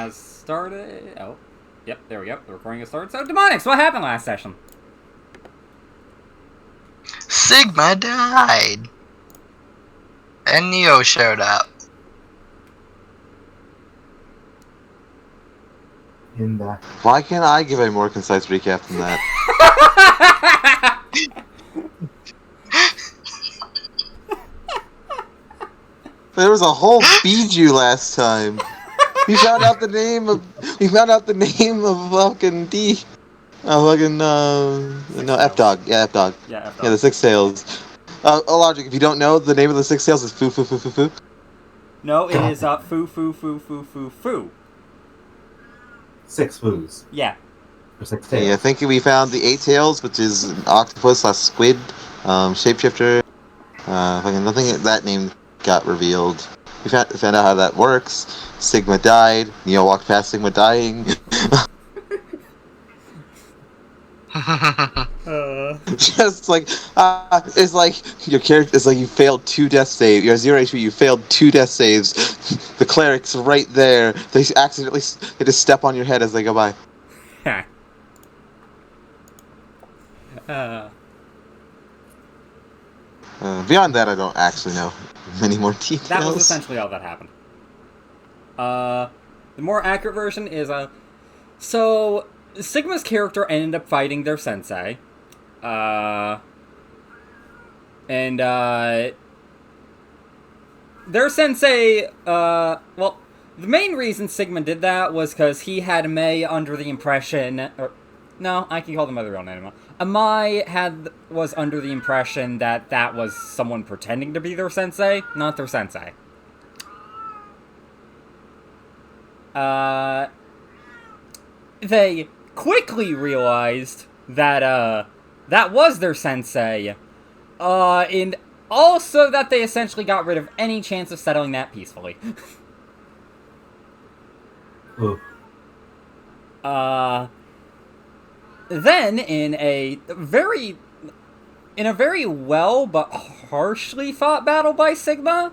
has started. Oh, yep, there we go. The recording has started. So, Daemonicx, what happened last session? Sigma died. And Neo showed up. Why can't I give a more concise recap than that? There was a whole Bijou last time. We found out the name of fucking D. Fucking no, F Dog. Yeah, F Dog. Yeah, F-Dog. Yeah, the Six Tails. Logic. If you don't know, the name of the Six Tails is Foo Foo Foo Foo Foo. No, it is foo foo foo foo foo foo. 6 foos. Yeah. Or 6 tails. Yeah, I think we found the Eight Tails, which is an octopus/squid, shapeshifter. Fucking nothing. That name got revealed. We found out how that works. Sigma died. Neo walked past Sigma dying. Just like it's like your character. It's like you failed 2 death saves. You're 0 HP. You failed 2 death saves. The cleric's right there. They just step on your head as they go by. Beyond that, I don't actually know many more details. That was essentially all that happened. The more accurate version is so Sigma's character ended up fighting their sensei. And their sensei, well, the main reason Sigma did that was because he had Mei under the impression, no, I can call them by the real name. Amai was under the impression that that was someone pretending to be their sensei, not their sensei. They quickly realized that, that was their sensei, and also that they essentially got rid of any chance of settling that peacefully. Ooh. Then, in a very well but harshly fought battle by Sigma,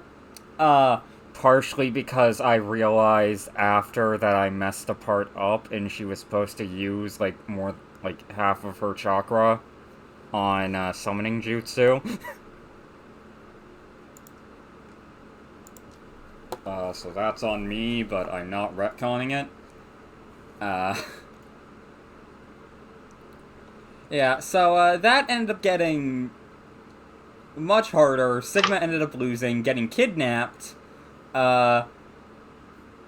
partially because I realized after that I messed a part up and she was supposed to use, like, half of her chakra on, summoning jutsu. So that's on me, but I'm not retconning it. Yeah, so, that ended up getting much harder. Sigma ended up losing, getting kidnapped. The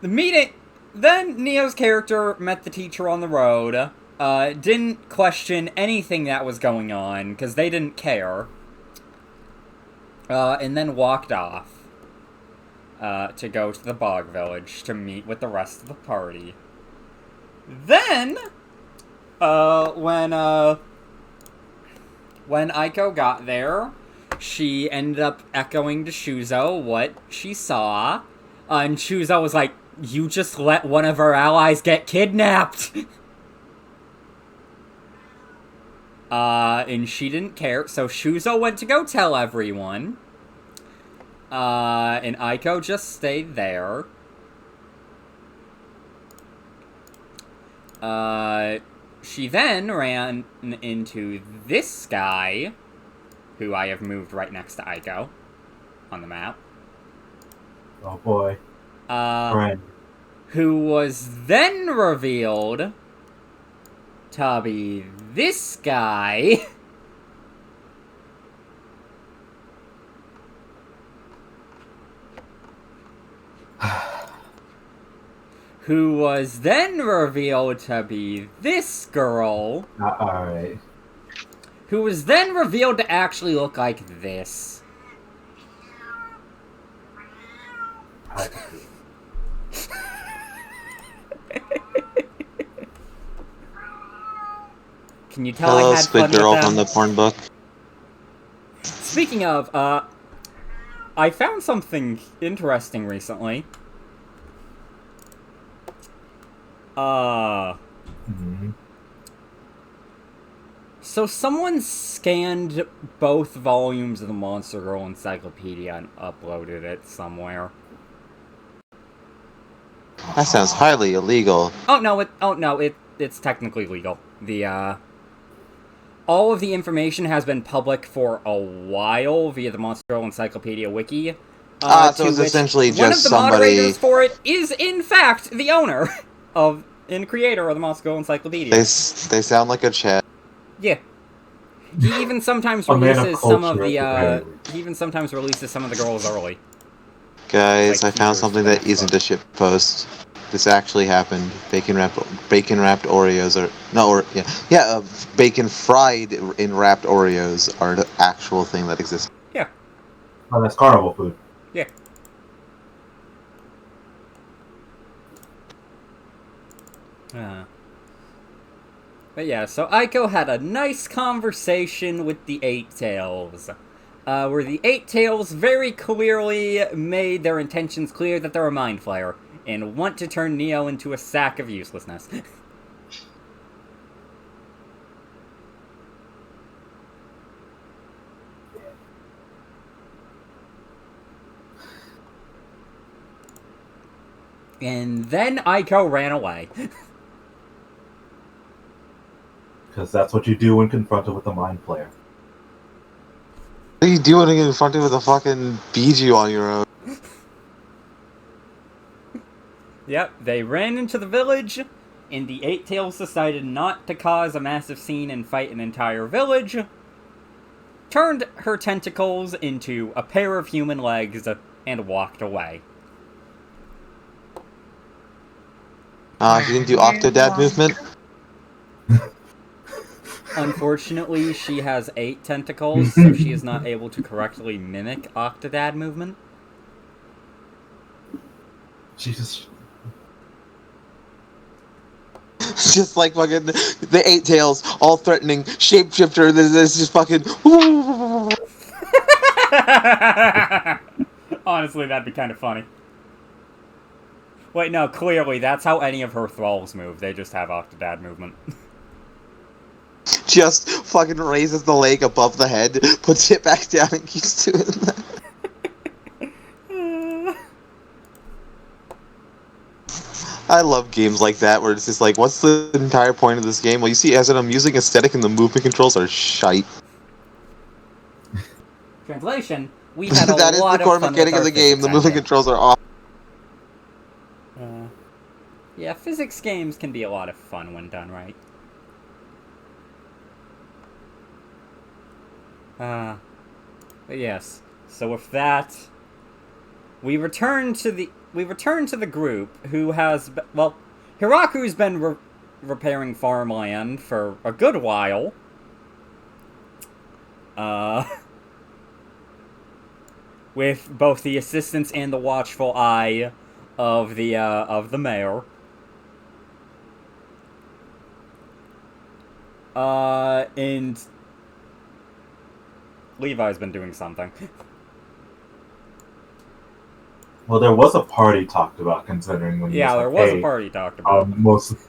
meeting... Then Neo's character met the teacher on the road. Didn't question anything that was going on, because they didn't care. And then walked off. To go to the Bog Village to meet with the rest of the party. Then, when Aiko got there, she ended up echoing to Shuzo what she saw, and Shuzo was like, "You just let one of our allies get kidnapped!" And she didn't care, so Shuzo went to go tell everyone. And Aiko just stayed there. She then ran into this guy, who I have moved right next to Aiko on the map. Oh boy. Friend. Who was then revealed to be this guy. Who was then revealed to be this girl. Alright. Who was then revealed to actually look like this. Can you tell Hello, I had Squid fun Girl with them? from the porn book. Speaking of, I found something interesting recently. So someone scanned both volumes of the Monster Girl Encyclopedia and uploaded it somewhere. That sounds highly illegal. Oh no, it's technically legal. All of the information has been public for a while via the Monster Girl Encyclopedia Wiki. So it's essentially one just of the moderators somebody. for it is, in fact, the owner and creator of the Monster Girl Encyclopedia. They sound like a chat. Yeah. He even sometimes A man of releases some of culture, the. at the very least. He even sometimes releases some of the girls early. Guys, Like I found teasers something for the that next isn't book. a ship post. This actually happened. Bacon wrapped Oreos are bacon fried in wrapped Oreos are the actual thing that exists. Yeah. Oh, that's carnival food. Yeah. But yeah, so Aiko had a nice conversation with the Eight Tails, where the Eight Tails very clearly made their intentions clear that they're a mind flayer and want to turn Neo into a sack of uselessness. And then Aiko ran away. Because that's what you do when confronted with a mind player. What are you doing to get confronted with a fucking Biju on your own? Yep, they ran into the village, and the Eight Tails decided not to cause a massive scene and fight an entire village, turned her tentacles into a pair of human legs, and walked away. She didn't do Octodad movement? Unfortunately, she has 8 tentacles, so she is not able to correctly mimic Octodad movement. Jesus. Just like fucking the Eight Tails, all threatening, shapeshifter, this just fucking... Honestly, that'd be kind of funny. Wait, no, clearly, that's how any of her thralls move. They just have Octodad movement. Just fucking raises the leg above the head, puts it back down, and keeps doing that. I love games like that, where it's just like, what's the entire point of this game? Well, you see, as an amusing aesthetic, and the movement controls are shite. Translation, we had a That is lot the core of fun mechanic with of our the game. physics The movement engine. controls are awesome. Yeah, physics games can be a lot of fun when done right. But yes. So with that, we return to the group who has Hiraku's been repairing farmland for a good while. With both the assistance and the watchful eye of the mayor. And Levi's been doing something. Well, there was a party talked about, considering when Yeah, there was a party talked about. most of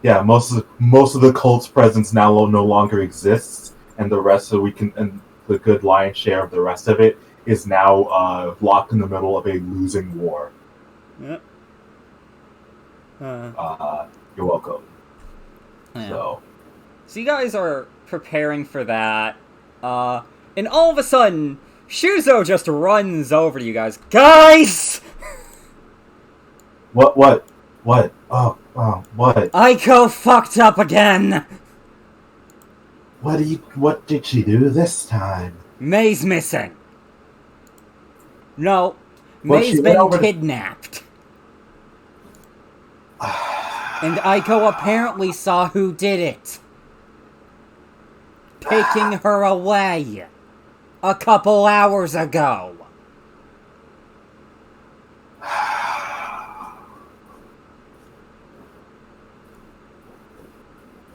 the cult's presence now no longer exists, and the rest of the good lion's share of the rest of it is now locked in the middle of a losing war. Yep. You're welcome. Yeah. So you guys are preparing for that, and all of a sudden, Shuzo just runs over to you guys. Guys! What? Oh, what? Aiko fucked up again! What did she do this time? May's missing. No, Well, May's she went been over to- kidnapped. And Aiko apparently saw who did it. Taking her away. A couple hours ago.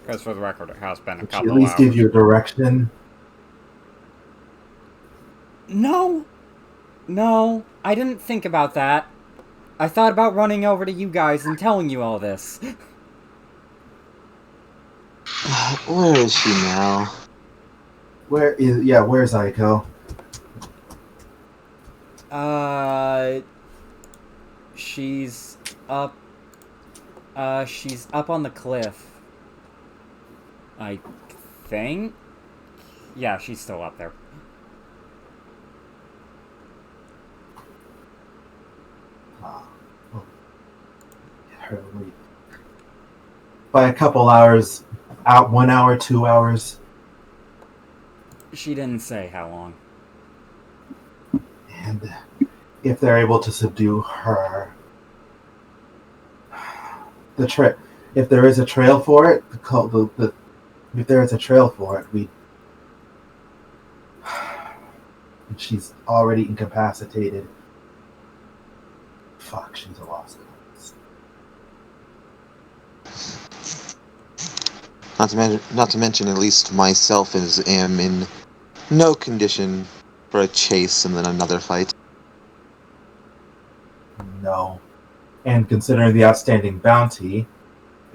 Because for the record, it has been a Did she couple at least hours. give you a direction? No, I didn't think about that. I thought about running over to you guys and telling you all this. Where is she now? Where's Aiko? She's Up. She's up on the cliff. I think? Yeah, she's still up there. Apparently. By a couple hours, out 1 hour, 2 hours. She didn't say how long. And if they're able to subdue her, if there is a trail for it, if there is a trail for it, she's already incapacitated. Fuck, she's a lost cause. Not to mention, at least myself am in no condition for a chase and then another fight. No. And considering the outstanding bounty,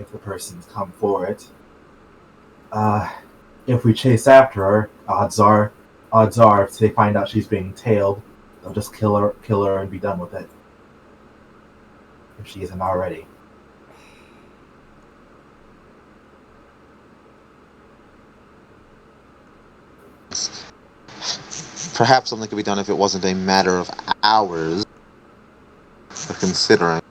if the person's come for it, if we chase after her, odds are, if they find out she's being tailed, they'll just kill her and be done with it. If she isn't already. Perhaps something could be done if it wasn't a matter of hours. But considering.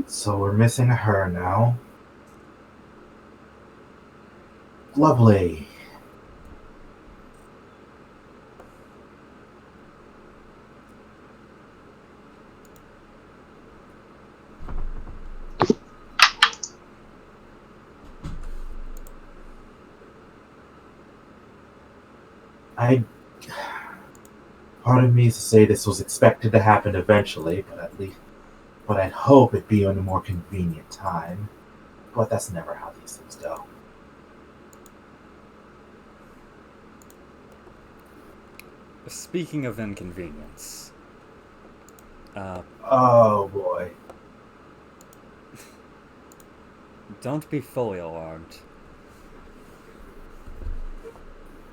So we're missing her now. Lovely. Part of me is to say this was expected to happen eventually, but I'd hope it'd be on a more convenient time. But that's never how these things go. Speaking of inconvenience. Oh boy. Don't be fully alarmed.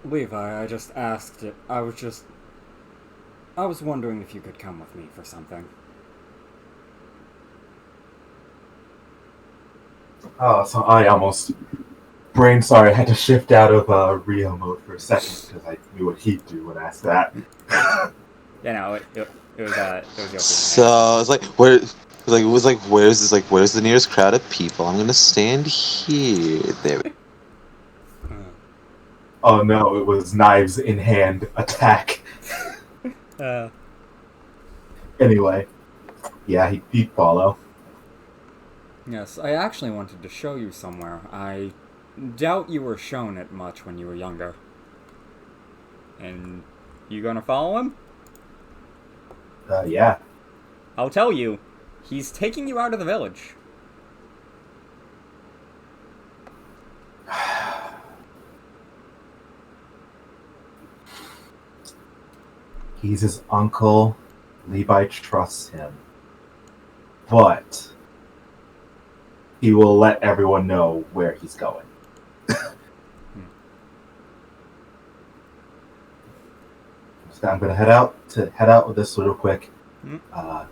Levi, I just asked it. I was wondering if you could come with me for something. Oh, so I almost... Sorry, I had to shift out of Rio mode for a second because I knew what he'd do when asked that. Yeah, no, it was your So it's like where's the nearest crowd of people? I'm gonna stand here. There. Oh no, it was knives in hand attack. Anyway, yeah, he'd follow. Yes, I actually wanted to show you somewhere. I doubt you were shown it much when you were younger. And you gonna follow him? Yeah. I'll tell you. He's taking you out of the village. He's his uncle. Levi trusts him. But he will let everyone know where he's going. So I'm gonna head out with this real quick.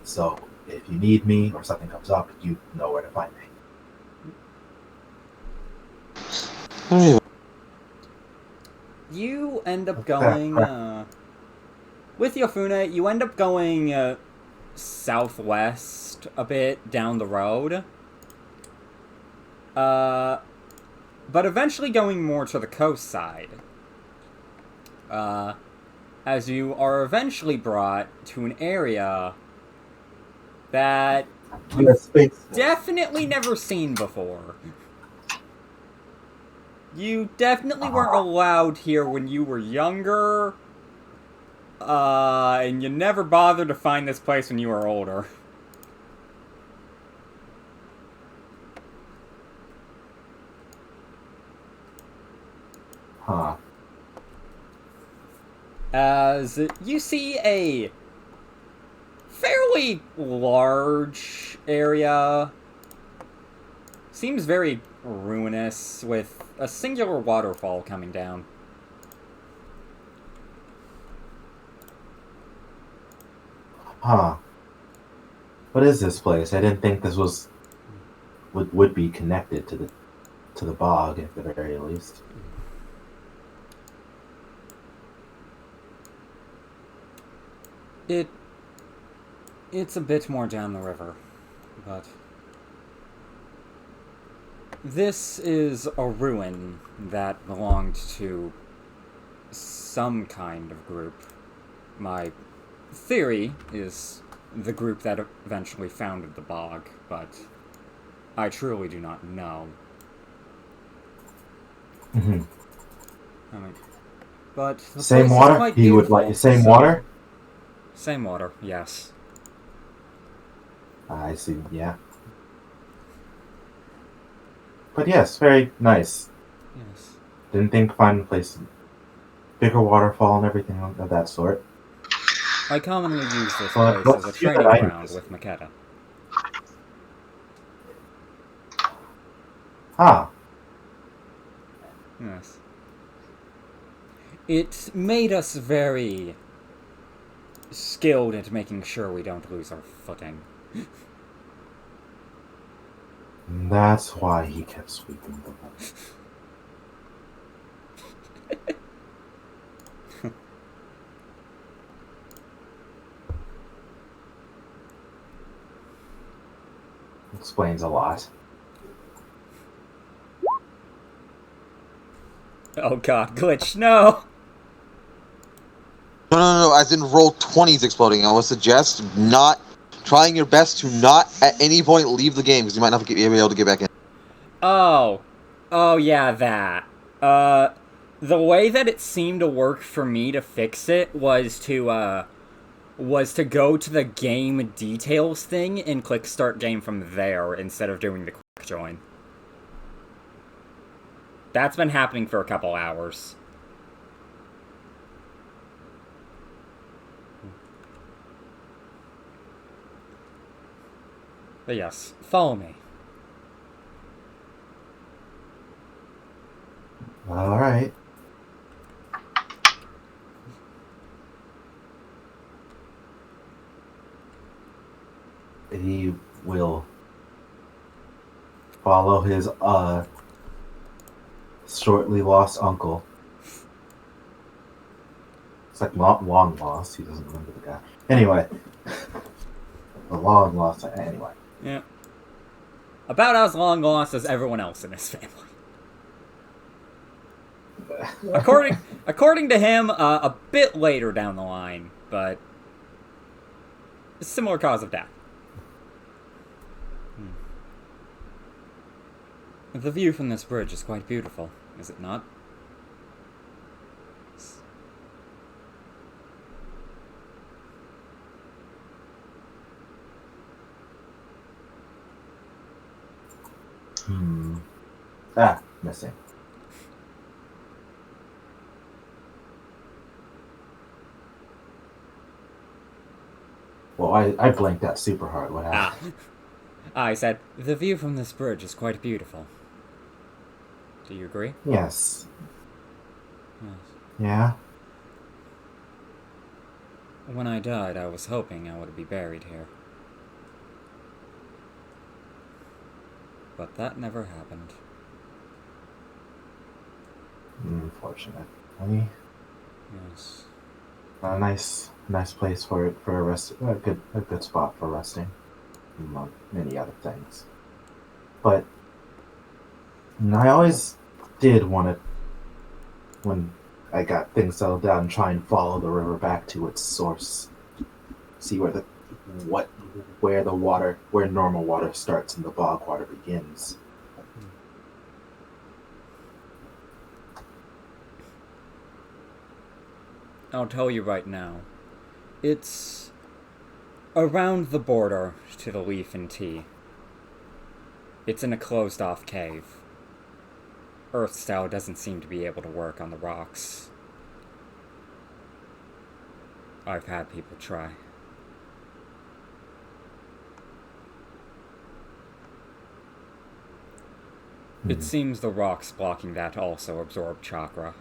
So if you need me or something comes up, you know where to find me. You end up going, with Yofune, you end up going, southwest a bit down the road. But eventually going more to the coast side. As you are eventually brought to an area that you've definitely never seen before. You definitely weren't allowed here when you were younger, and you never bothered to find this place when you were older. Huh. As you see a fairly fairly large area. Seems very ruinous, with a singular waterfall coming down. Huh. What is this place? I didn't think this would be connected to the bog at the very least. It's a bit more down the river, but this is a ruin that belonged to some kind of group. My theory is the group that eventually founded the bog, but I truly do not know. Mm-hmm. I mean, but the Same place water? is quite He would beautiful, like same so- water? Same water, yes. I see, yeah. But yes, very nice. Yes. Didn't think find a place bigger waterfall and everything of that sort. I commonly use this But place as a let's hear training that ground items. with Makeda. Ah, Yes. It made us very skilled at making sure we don't lose our footing. that's why he kept sweeping the room. Explains a lot. Oh god, glitch, no! No. As in roll 20s exploding. I would suggest not trying your best to not at any point leave the game because you might not be able to get back in. Oh. Oh yeah, that. The way that it seemed to work for me to fix it was to go to the game details thing and click start game from there instead of doing the quick join. That's been happening for a couple hours. But yes, follow me. All right. He will follow his shortly lost uncle. It's like long lost. He doesn't remember the guy. Anyway, the long lost. Anyway, Yeah. About as long lost as everyone else in his family. According to him, a bit later down the line, but a similar cause of death. The view from this bridge is quite beautiful, is it not? missing. Well, I blinked out super hard. What happened? I said, the view from this bridge is quite beautiful. Do you agree? Yes. Yes. Yeah. When I died, I was hoping I would be buried here. But that never happened. Unfortunately. Yes. A nice place for a rest. A good spot for resting, among many other things. But I always did want to, when I got things settled down, try and follow the river back to its source. See where normal water starts and the bog water begins. I'll tell you right now. It's around the border to the Leaf and Tea. It's in a closed-off cave. Earth-style doesn't seem to be able to work on the rocks. I've had people try. It seems the rocks blocking that also absorb chakra.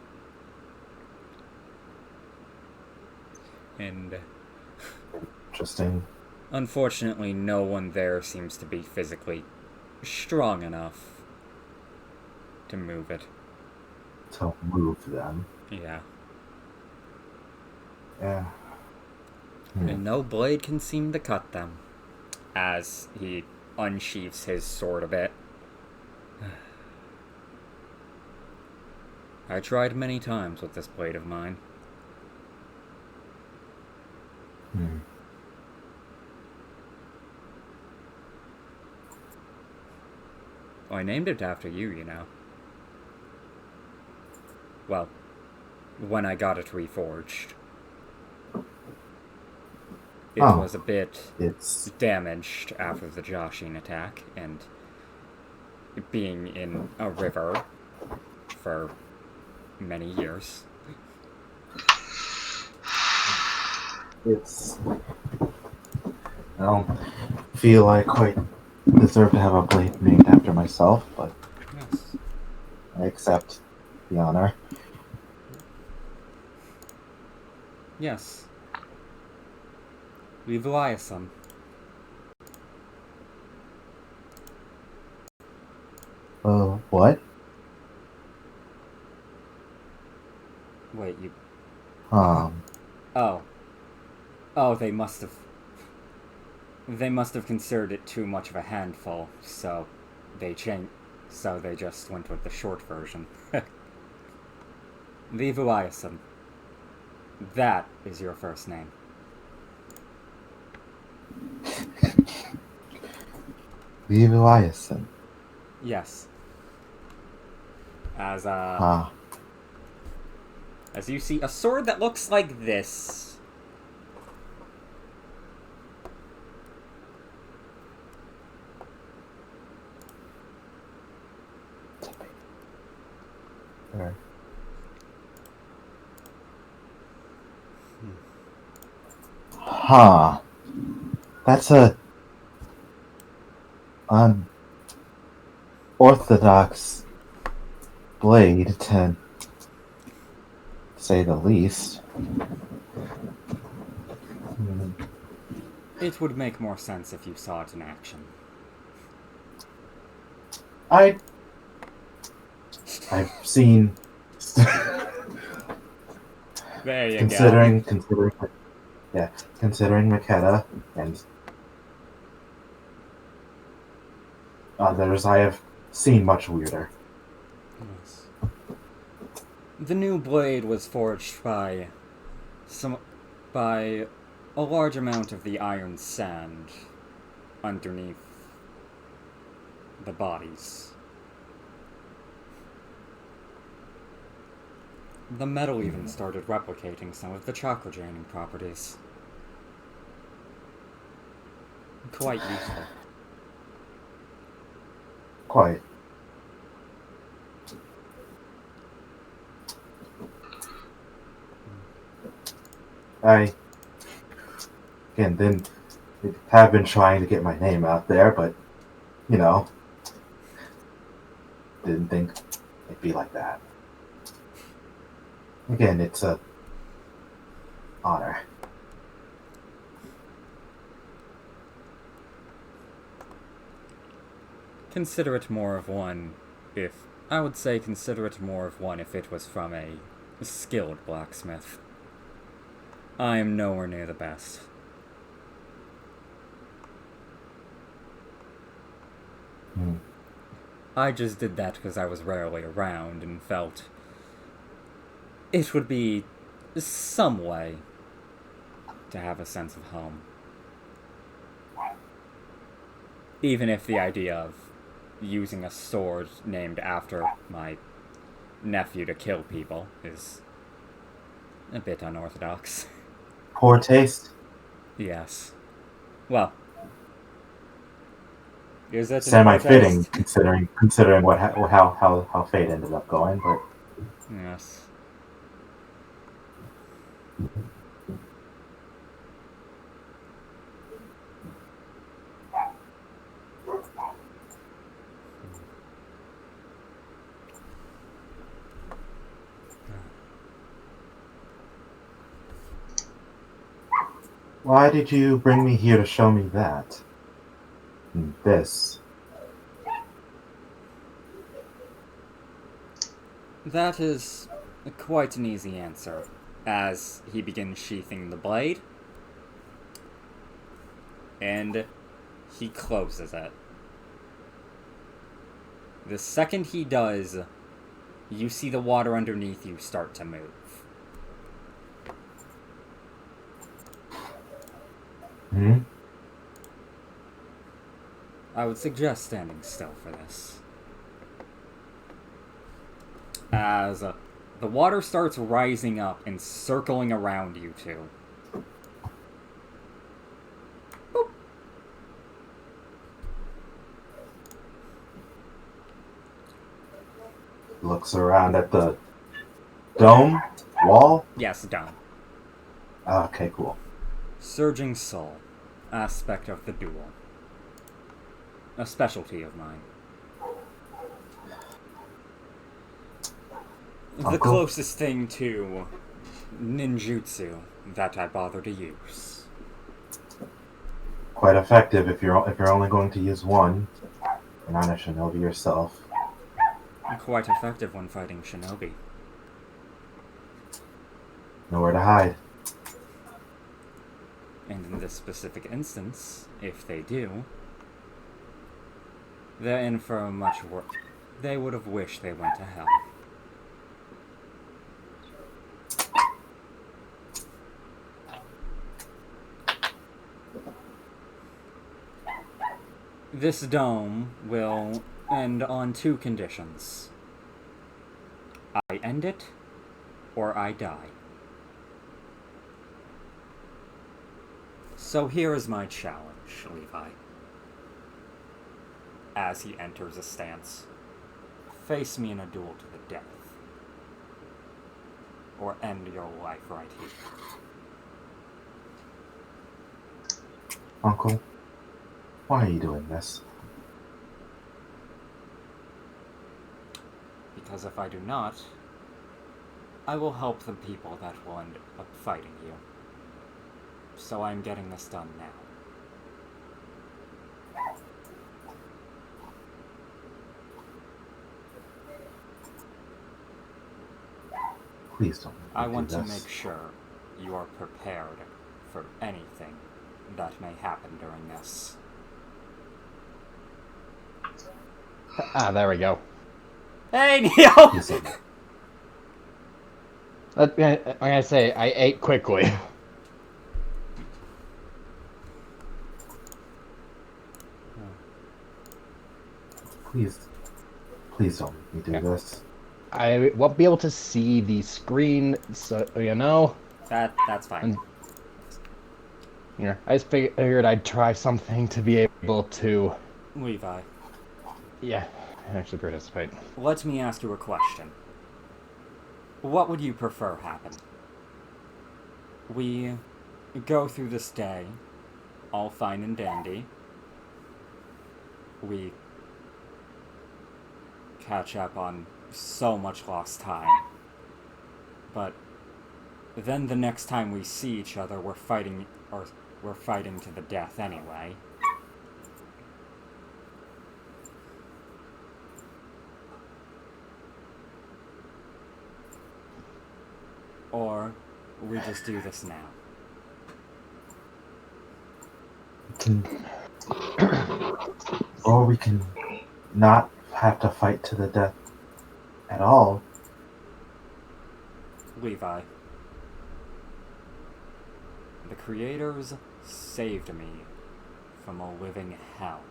And Interesting. unfortunately, no one there seems to be physically strong enough to move it. To move them. Yeah. Yeah. And no blade can seem to cut them. As he unsheaths his sword a bit. I tried many times with this blade of mine. I named it after you, you know. Well, when I got it reforged. It was a bit damaged after the Joshin attack, and being in a river for many years. I don't feel I quite deserve to have a blade named after myself, but Yes. I accept the honor. Yes. Leave Eliasson. What? Wait, you... Oh, they must have... They must have considered it too much of a handful, so they just went with the short version. Leave Eliasson. That is your first name. Leave Eliasson. Yes. As you see a sword that looks like this. There. Huh. That's a unorthodox blade, to say the least. It would make more sense if you saw it in action. I've seen. There you considering, go. considering Makeda and others, I have seen much weirder. Yes. The new blade was forged by a large amount of the iron sand underneath the bodies. The metal even started replicating some of the chakra draining properties. Quite useful. Quite. I have been trying to get my name out there, but didn't think it'd be like that. Again, it's a honor. Consider it more of one if it was from a skilled blacksmith. I am nowhere near the best. I just did that because I was rarely around and felt it would be some way to have a sense of home. Even if the idea of using a sword named after my nephew to kill people is a bit unorthodox. Poor taste? Yes. Well, is that semi-fitting considering how fate ended up going, but yes. Why did you bring me here to show me that? This. That is quite an easy answer, as he begins sheathing the blade, and he closes it. The second he does, you see the water underneath you start to move. Hmm? I would suggest standing still for this. As the water starts rising up and circling around you two. Boop. Looks around at the dome? Wall? Yes, done. Okay, cool. Surging Soul. Aspect of the duel. A specialty of mine. The Uncle? closest thing to ninjutsu that I bother to use. Quite effective if you're only going to use one. You're not a shinobi yourself. Quite effective when fighting shinobi. Nowhere to hide. And in this specific instance, if they do, they're in for much work. They would have wished they went to hell. This dome will end on 2 conditions. I end it, or I die. So here is my challenge, Levi. As he enters a stance, face me in a duel to the death. Or end your life right here. Uncle, why are you doing this? Because if I do not, I will help the people that will end up fighting you. So I'm getting this done now. Please don't. I want to make sure you are prepared for anything that may happen during this. Ah, there we go. Hey, Neil! I'm gonna say, I ate quickly. Please don't make me do this. I won't be able to see the screen, so, you know? That's fine. And, yeah, I just figured I'd try something to be able to, Levi, yeah, actually participate. let me ask you a question. What would you prefer happen? We go through this day, all fine and dandy. We catch up on so much lost time. But then the next time we see each other, we're fighting to the death anyway. Or we just do this now. Or we can not have to fight to the death at all. Levi. The creators saved me from a living hell.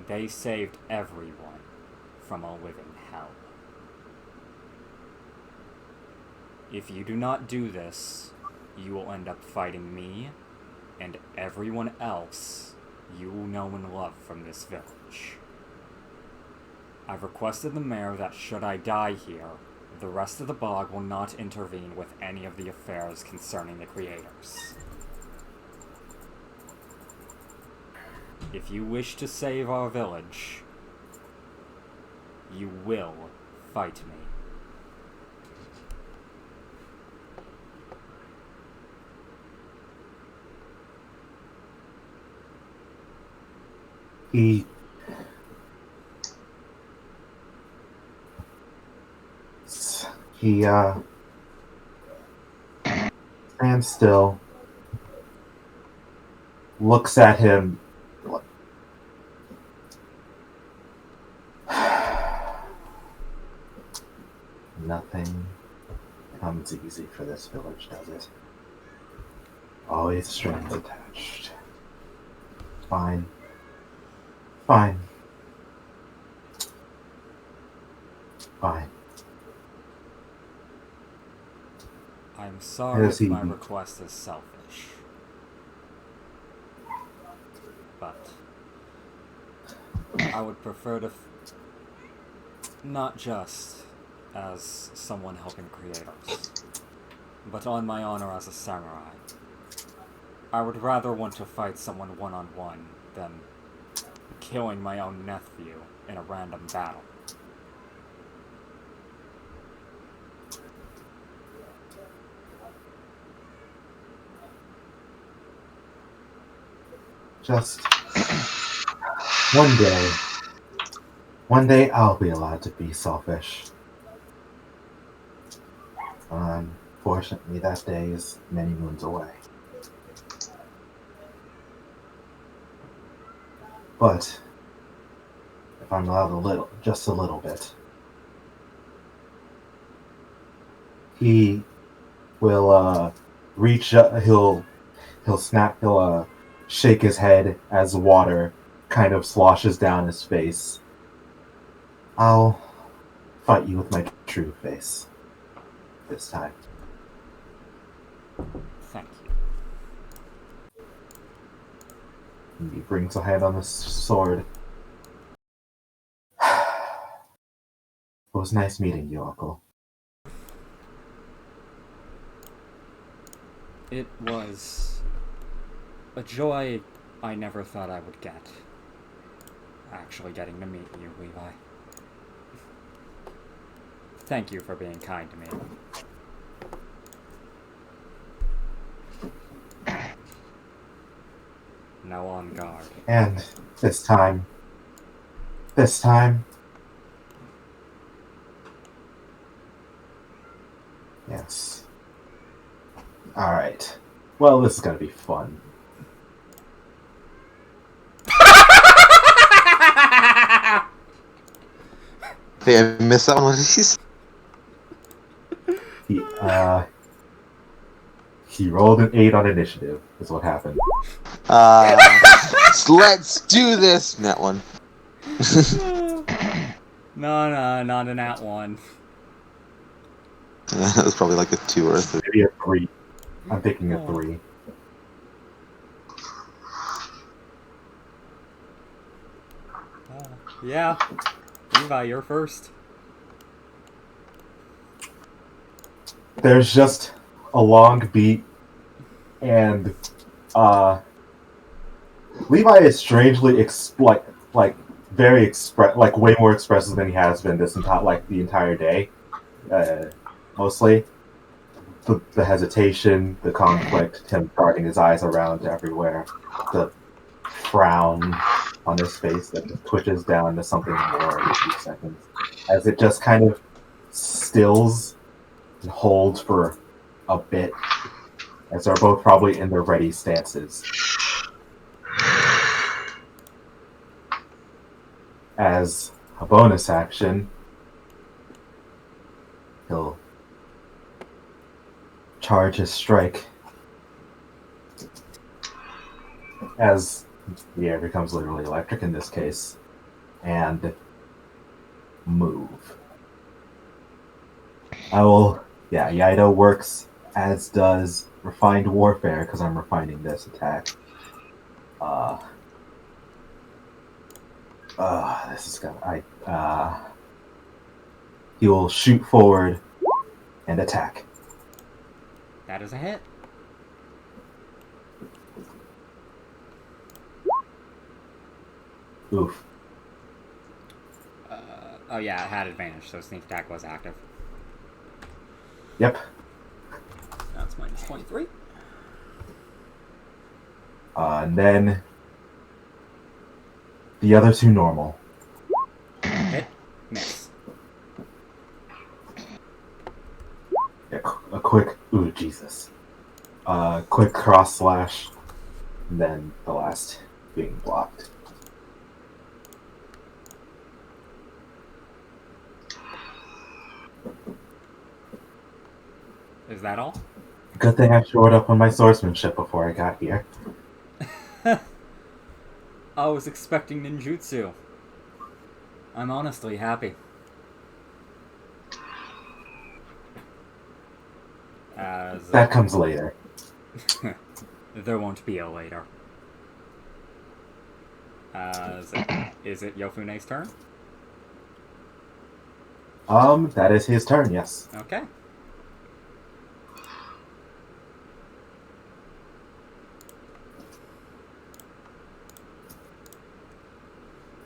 They saved everyone from a living hell. If you do not do this, you will end up fighting me and everyone else you know and love from this village. I've requested the mayor that should I die here, the rest of the bog will not intervene with any of the affairs concerning the creators. If you wish to save our village, you will fight me. He he stands still, looks at him. Nothing comes easy for this village, does it? Always strings attached. Fine. Fine. Fine. I'm sorry Yes, if my he- request is selfish. But I would prefer to not just as someone helping creators, but on my honor as a samurai. I would rather want to fight someone one-on-one than killing my own nephew in a random battle. Just one day I'll be allowed to be selfish. Unfortunately, that day is many moons away. But if I'm allowed just a little bit, he will reach. He'll shake his head as water kind of sloshes down his face. I'll fight you with my true face this time. Thank you. He brings a hand on the sword. It was nice meeting you, Uncle. It was a joy I never thought I would get. Actually getting to meet you, Levi. Thank you for being kind to me. Now on guard. And this time, yes. Alright. Well, this is gonna be fun. Hey, I missed that one of these. He rolled an 8 on initiative, is what happened. Let's do this! That one. No, not in that one. Yeah, that was probably like a 2 or a 3. Maybe a 3. I'm thinking a 3. Yeah. Levi, you're first. There's just a long beat, and Levi is strangely very way more expressive than he has been the entire day. Mostly the hesitation, the conflict, him darting his eyes around everywhere, the frown on his face that just twitches down to something more in a few seconds, as it just kind of stills and holds for a bit, as they're both probably in their ready stances. As a bonus action, he'll charge his strike as the air becomes literally electric in this case, and move. Yaido works, as does Refined Warfare, because I'm refining this attack. This is gonna. He will shoot forward and attack. That is a hit. Oof. Oh yeah, it had advantage, so sneak attack was active. Yep. That's minus 23. And then The other two normal. Hit. Miss. Yeah, a quick, ooh, Jesus. Quick cross slash, and then the last being blocked. Is that all? Good thing I showed up on my swordsmanship before I got here. I was expecting ninjutsu. I'm honestly happy. As That comes later. there won't be a later. Is it Yofune's turn? That is his turn, yes. Okay.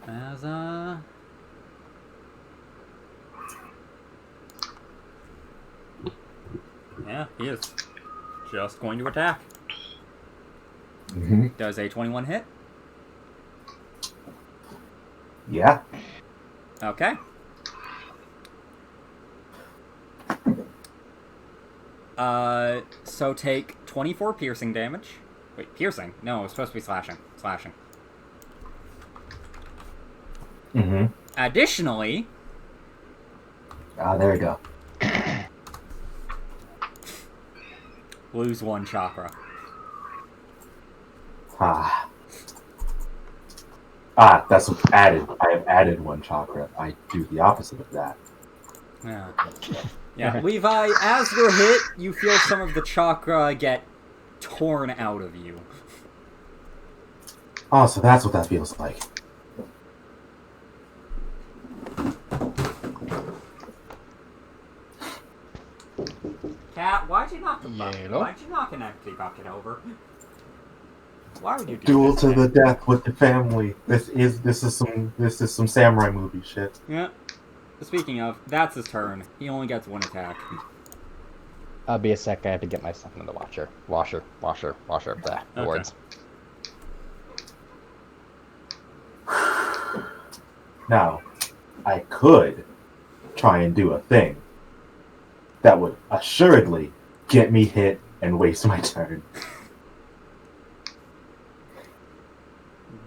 As yeah, he is just going to attack. Mm-hmm. Does a 21 hit? Yeah. Okay. So take 24 piercing damage. Wait, piercing? No, it's supposed to be slashing. Slashing. Mm-hmm. Additionally, There we go. lose 1 chakra. That's added. I have added 1 chakra. I do the opposite of that. Yeah. Yeah, Levi, as you're hit, you feel some of the chakra get torn out of you. Oh, so that's what that feels like. Cat, why'd you knock the Yellow. Why'd you knock an empty bucket over? Why would you do Duel this? to the death with the family. This is some samurai movie shit. Yeah. Speaking of, that's his turn. He only gets 1 attack. I'll be a sec. I have to get my stuff into the washer. Washer. Blah. The Okay. words. Now, I could try and do a thing that would assuredly get me hit and waste my turn.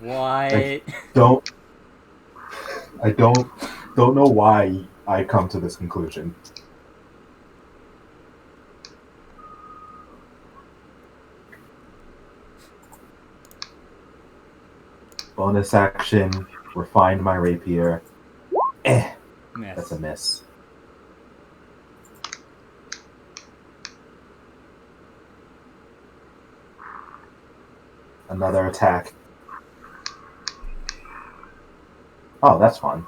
What? I don't know why I come to this conclusion. Bonus action, refine my rapier. Miss. That's a miss. Another attack. Oh, that's fun.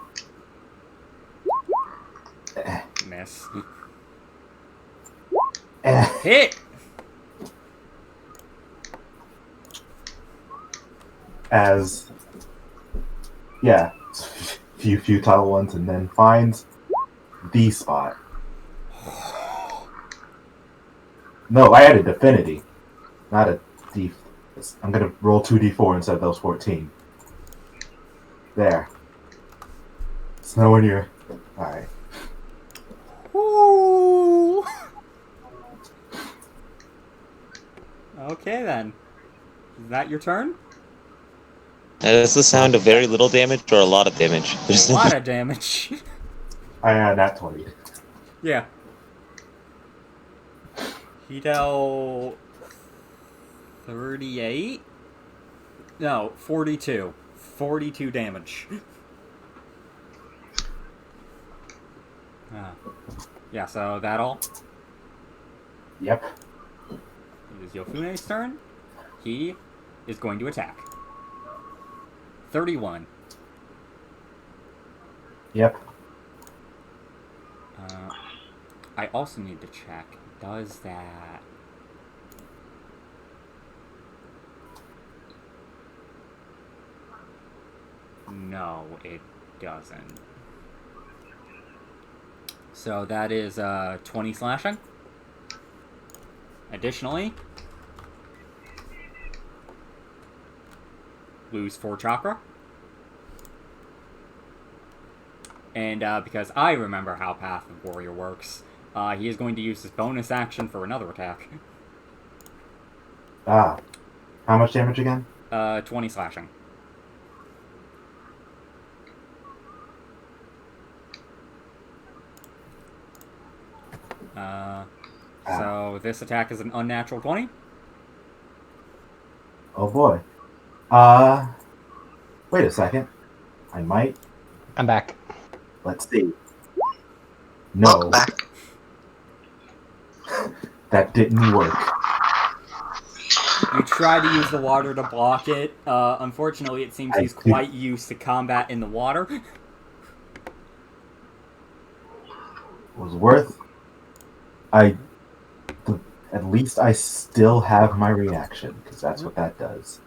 Miss. Eh. Hit! As yeah, few futile ones, and then finds the spot. No, I added affinity, not a d. I'm gonna roll 2d4 instead of those 14. There. It's nowhere near. All right. Ooh. Okay then. Is that your turn? Is the sound of very little damage or a lot of damage? A lot of damage. I had that 20. Yeah. He dealt 38? No, 42. 42 damage. Yeah, so that all? Yep. It is Yofune's turn. He is going to attack. 31. Yep. I also need to check. Does that... No, it doesn't. So that is 20 slashing. Additionally, lose 4 chakra. And because I remember how Path of Warrior works, he is going to use his bonus action for another attack. Ah. How much damage again? 20 slashing. So this attack is an unnatural 20. Oh boy. Wait a second. I might. I'm back. Let's see. No, Welcome back. that didn't work. You try to use the water to block it. Unfortunately, it seems he's quite used to combat in the water. Was worth. At least I still have my reaction, because that's what that does.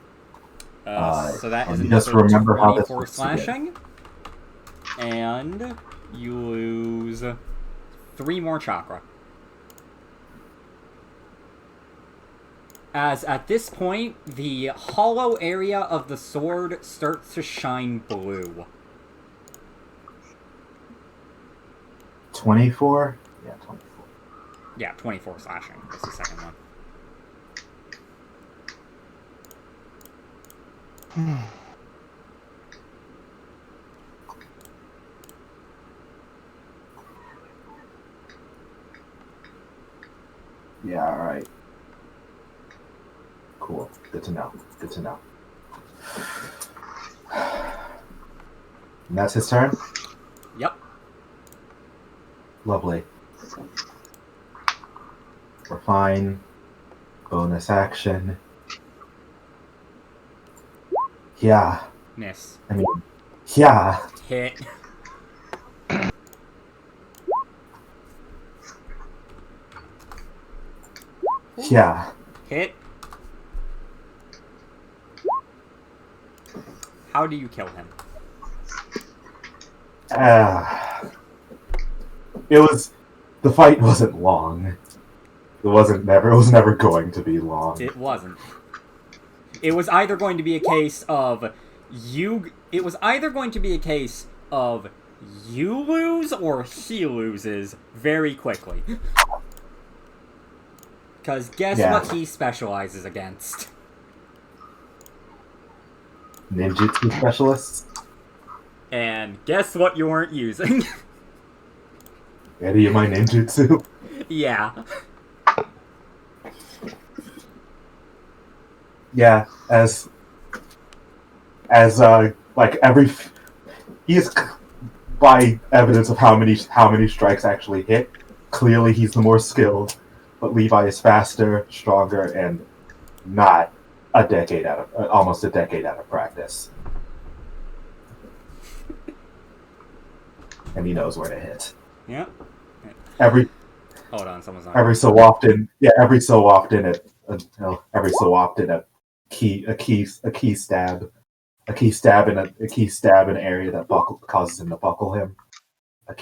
So that is let me just another remember how this 24 works again. slashing. And you lose 3 more chakra. As at this point, the hollow area of the sword starts to shine blue. 24? Yeah, 24. Yeah, 24 slashing is the second one. Yeah, alright. Cool. Good to know. Good to know. And that's his turn? Yep. Lovely. We're fine. Bonus action. Yeah. Miss. I mean, yeah. Hit. Yeah. Hit. How do you kill him? The fight wasn't long. It was never going to be long. It wasn't. It was either going to be a case of you lose or he loses very quickly. Because guess what he specializes against? Ninjutsu specialists? And guess what you weren't using? Any of my ninjutsu? Yeah. Yeah, he is, by evidence of how many strikes actually hit, clearly he's the more skilled, but Levi is faster, stronger, and not almost a decade out of practice. And he knows where to hit. Yeah. Hold on, someone's on. Every so often a key stab in an area that causes him to buckle him. A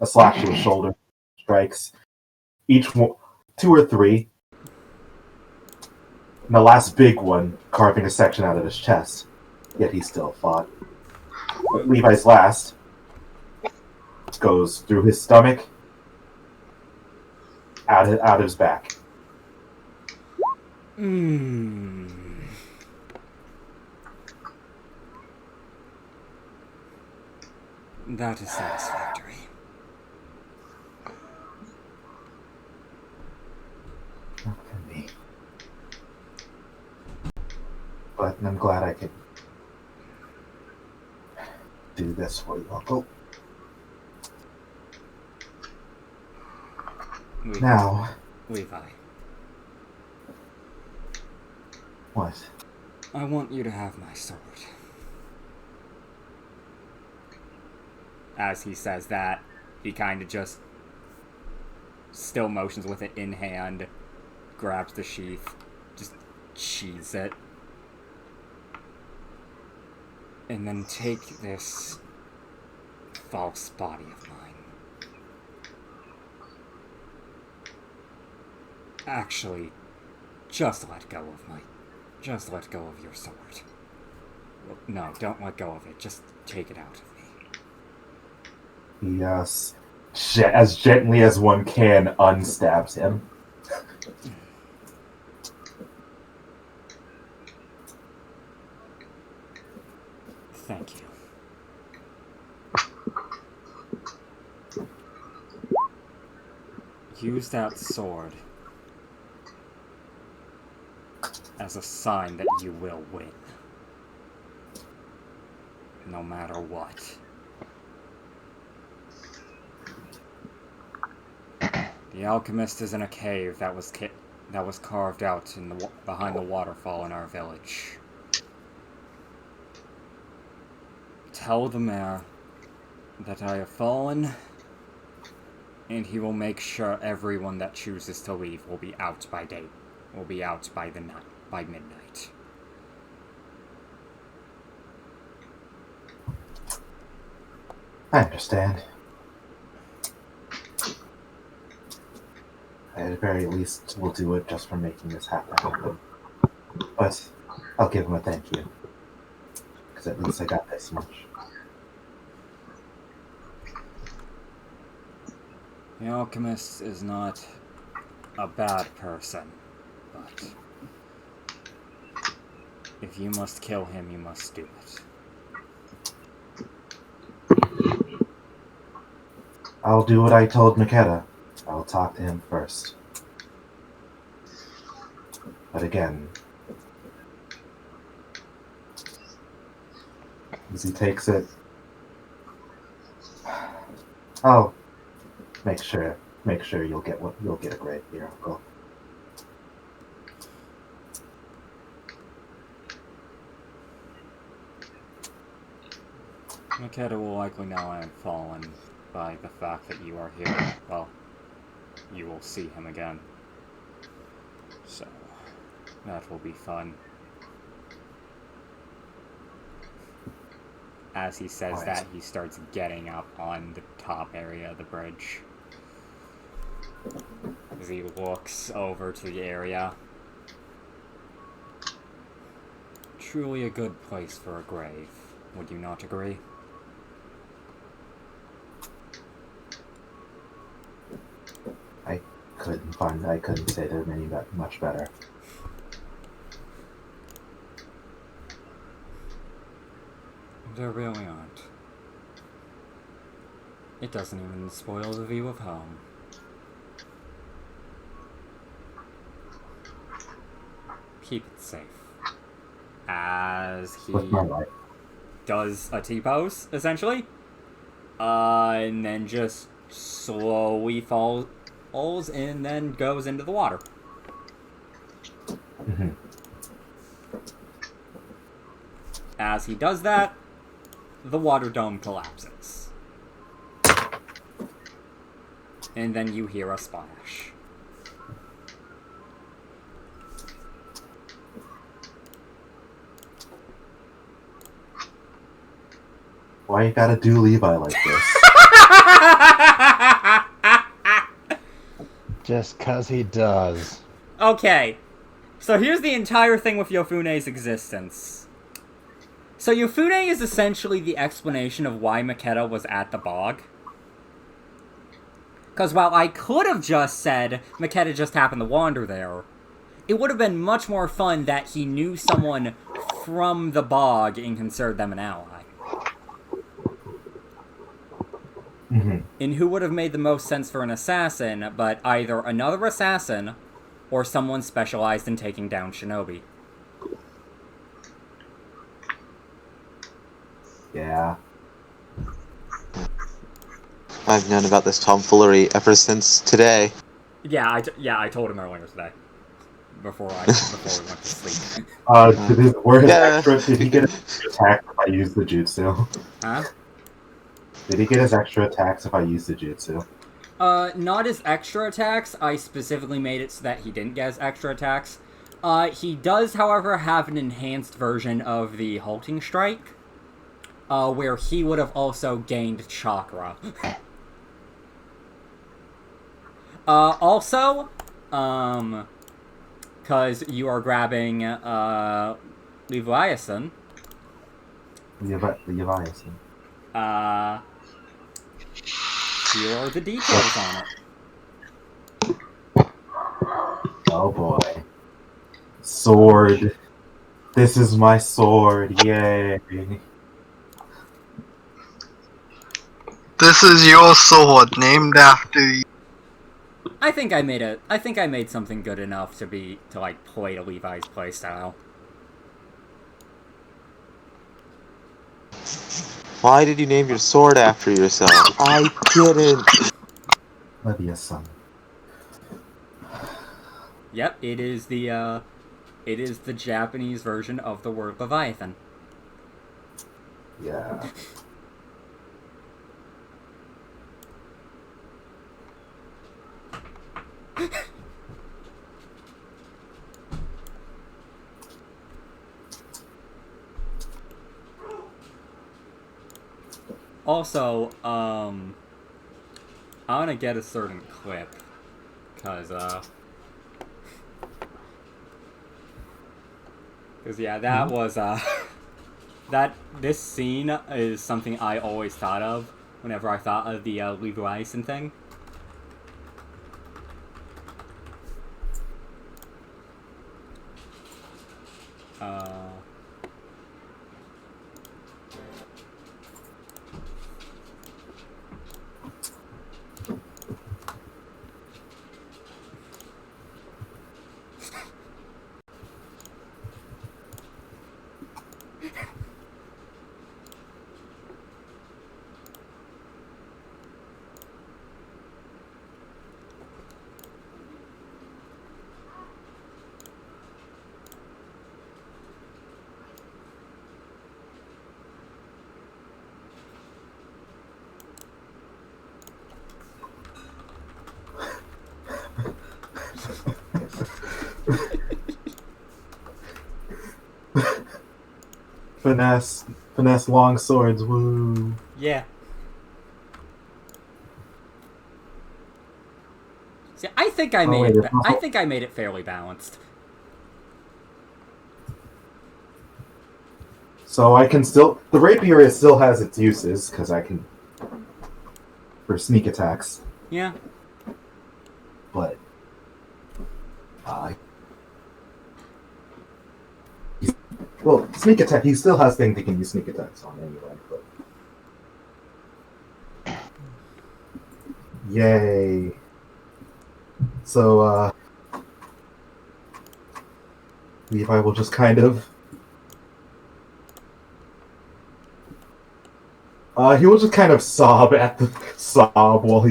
slash to his shoulder strikes. Each one, 2 or 3. And the last big one carving a section out of his chest. Yet he still fought. But Levi's last goes through his stomach, out of his back. That is satisfactory. Not for me. But I'm glad I could do this for you, Uncle. Now, Levi, what? I want you to have my sword. As he says that, he kind of just still motions with it in hand, grabs the sheath, just sheathes it. And then take this false body of mine. Actually, just let go of your sword. Well, no, don't let go of it. Just take it out of me. He, as gently as one can, unstabs him. Thank you. Use that sword as a sign that you will win. No matter what. The alchemist is in a cave that was carved out in behind the waterfall in our village. Tell the mayor that I have fallen, and he will make sure everyone that chooses to leave will be out by midnight. I understand. At the very least, we'll do it just for making this happen. But I'll give him a thank you. Because at least I got this much. The alchemist is not a bad person, but if you must kill him, you must do it. I'll do what I told Makeda. I'll talk to him first. But again, as he takes it, I'll make sure you'll get a grade here, Uncle. Makeda will likely know I am fallen by the fact that you are here. Well, you will see him again. So, that will be fun. As he says that, he starts getting up on the top area of the bridge. As he looks over to the area. Truly a good place for a grave. Would you not agree? I couldn't say there many much better. There really aren't. It doesn't even spoil the view of home. Keep it safe. As he does a T-pose, essentially. And then just slowly falls and then goes into the water. Mm-hmm. As he does that, the water dome collapses. And then you hear a splash. Why you gotta do Levi like this? Just 'cause he does. Okay, so here's the entire thing with Yofune's existence. So Yofune is essentially the explanation of why Makeda was at the bog. Because while I could have just said Makeda just happened to wander there, it would have been much more fun that he knew someone from the bog and considered them an ally. Mm-hmm. And who would have made the most sense for an assassin, but either another assassin, or someone specialized in taking down shinobi. Yeah. I've known about this tomfoolery ever since today. Yeah, I told him earlier today. Before we went to sleep. Did he get extra attacks if I use the jutsu? Huh? Did he get his extra attacks if I use the jutsu? Not his extra attacks. I specifically made it so that he didn't get his extra attacks. He does, however, have an enhanced version of the halting strike, where he would have also gained chakra. Also, because you are grabbing, Leviathan. Leviathan. Here are the details on it. Oh boy. Sword. This is my sword. Yay. This is your sword, named after you. I think I made something good enough to like play to Levi's playstyle. Why did you name your sword after yourself? I didn't. Leviathan. Yep, it is the Japanese version of the word Leviathan. Yeah. Also, I want to get a certain clip, cause yeah, that was this scene is something I always thought of whenever I thought of the Leviathan thing. Finesse long swords, woo. Yeah. See, I think I made it. I think I made it fairly balanced. So I can still... The rapier still has its uses, because I can... for sneak attacks. Yeah. But... well, sneak attack, he still has things he can use sneak attacks on anyway, but... Yay. So, Levi will just kind of... he will just kind of sob while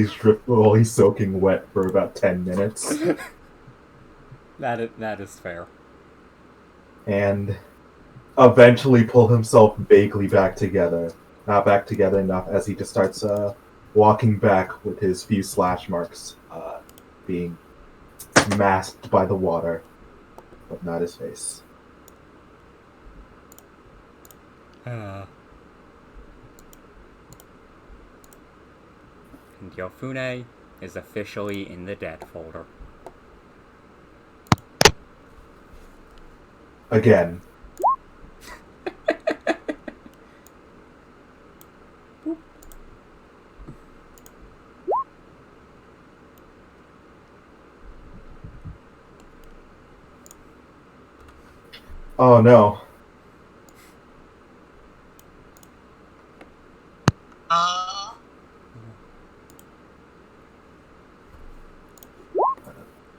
he's soaking wet for about 10 minutes. That is fair. And eventually pull himself vaguely back together. Not back together enough as he just starts walking back with his few slash marks being masked by the water, but not his face. And Yofune is officially in the dead folder. Again. Oh no.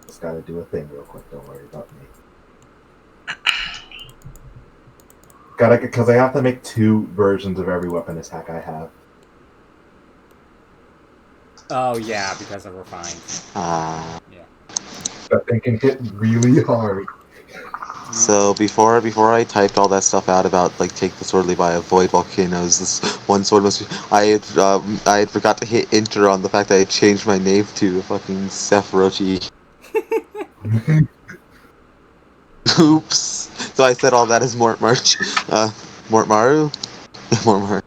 Just gotta do a thing real quick, don't worry about me. Because I have to make 2 versions of every weapon attack I have. Oh yeah, because of refined. Yeah. That thing can hit really hard. So before I typed all that stuff out about like take the sword Levi, avoid volcanoes, this one sword must be, I had forgot to hit enter on the fact that I had changed my name to fucking Sephiroth. Oops. So I said all that as Mortmaru. Mortmaru.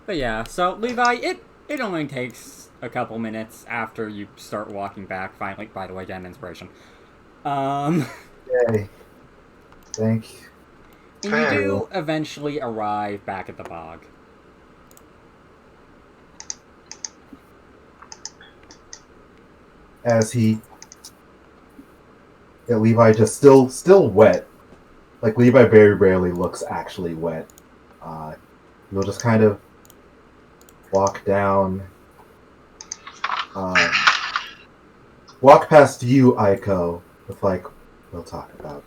But yeah, so Levi, it only takes a couple minutes after you start walking back. Finally, by the way, get an inspiration. Yay. Thank you. And you do eventually arrive back at the bog. as Levi just still wet. Like Levi very rarely looks actually wet. You'll just kind of walk down, walk past you, Aiko, with like, we'll talk about.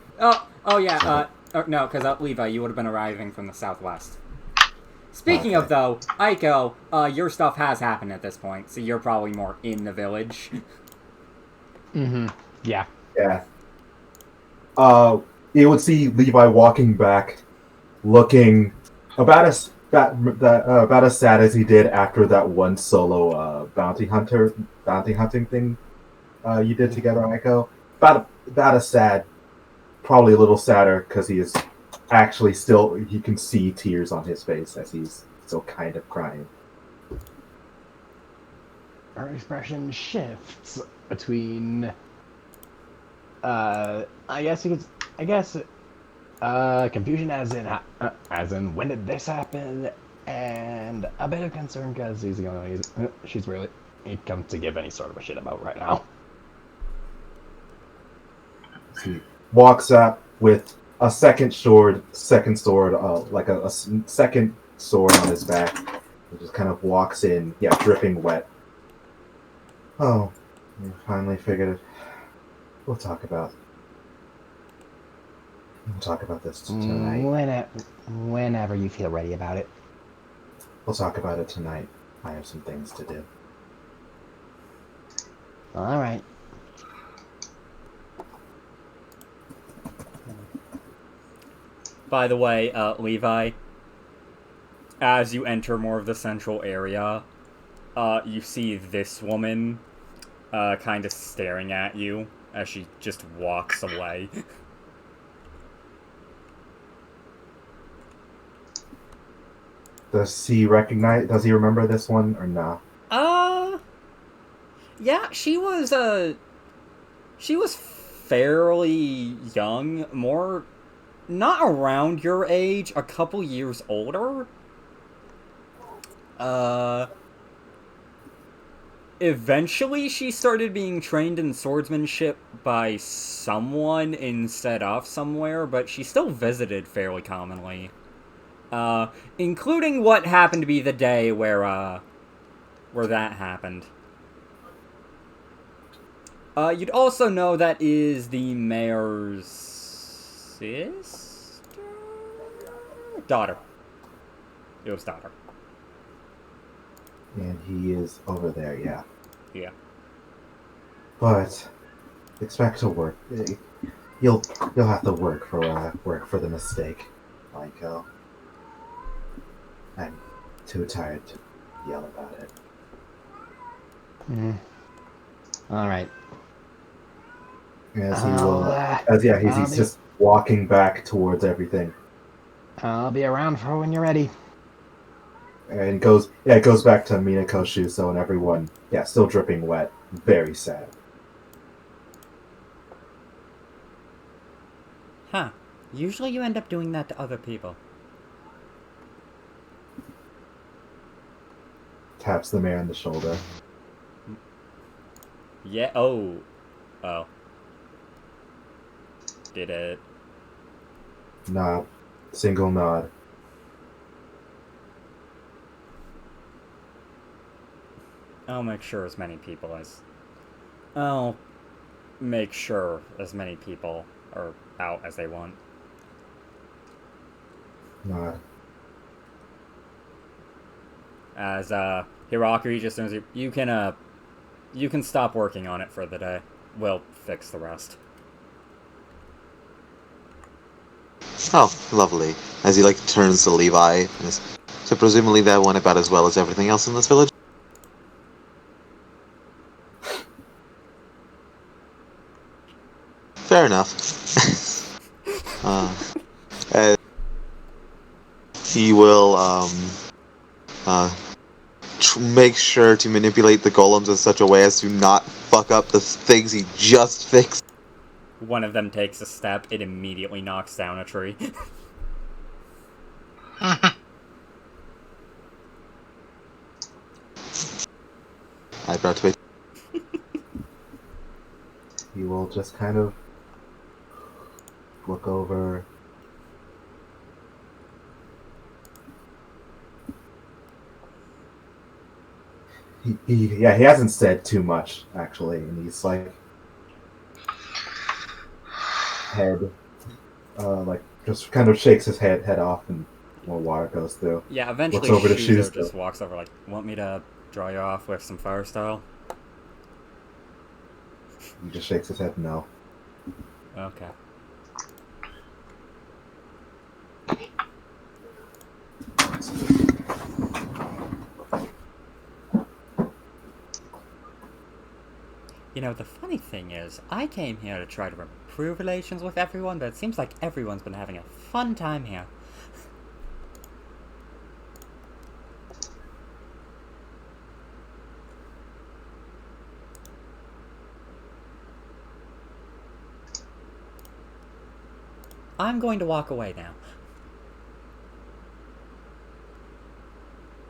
Oh yeah, no, because Levi, you would have been arriving from the southwest. Speaking of, though, Aiko, your stuff has happened at this point, so you're probably more in the village. Mm-hmm. Yeah. Yeah. You would see Levi walking back, looking about as about as sad as he did after that one solo bounty hunting thing you did together, Aiko. About as sad, probably a little sadder because he is actually still. You can see tears on his face as he's still kind of crying. Her expression shifts between confusion as in when did this happen, and a bit of concern because she's really come to give any sort of a shit about right now. He walks up with a second sword, like a second sword on his back. He just kind of walks in, dripping wet. Oh, you finally figured it. We'll talk about this tonight. Whenever you feel ready about it. We'll talk about it tonight. I have some things to do. All right. By the way, Levi, as you enter more of the central area, you see this woman kind of staring at you as she just walks away. Does he remember this one or not? Yeah, she was fairly young, more not around your age, a couple years older. Eventually she started being trained in swordsmanship by someone instead of somewhere, but she still visited fairly commonly. Including what happened to be the day where that happened. You'd also know that is the mayor's sister? Daughter. It was daughter. And he is over there, yeah. Yeah. But expect to work. You'll have to work for the mistake, Michael. I'm too tired to yell about it. All right. He's just walking back towards everything. I'll be around for when you're ready. And it goes back to Minako Shuso and everyone, still dripping wet, very sad. Huh. Usually you end up doing that to other people. Taps the mayor on the shoulder. Yeah, oh. Did it? Nod. Single nod. I'll make sure as many people are out as they want. Nod. As Hirakuri just says, you can stop working on it for the day. We'll fix the rest. Oh, lovely. As he turns to Levi, so presumably that went about as well as everything else in this village. Fair enough. He will make sure to manipulate the golems in such a way as to not fuck up the things he just fixed. One of them takes a step, it immediately knocks down a tree. I brought to it. he'll just kind of look over. He hasn't said too much actually, and he's like just kind of shakes his head off, and more water goes through. Yeah, eventually Looks over to Shuzo Shuzo. just walks over like, want me to dry you off with some fire style? He just shakes his head no. Okay. You know, the funny thing is, I came here to try to improve relations with everyone, but it seems like everyone's been having a fun time here. I'm going to walk away now.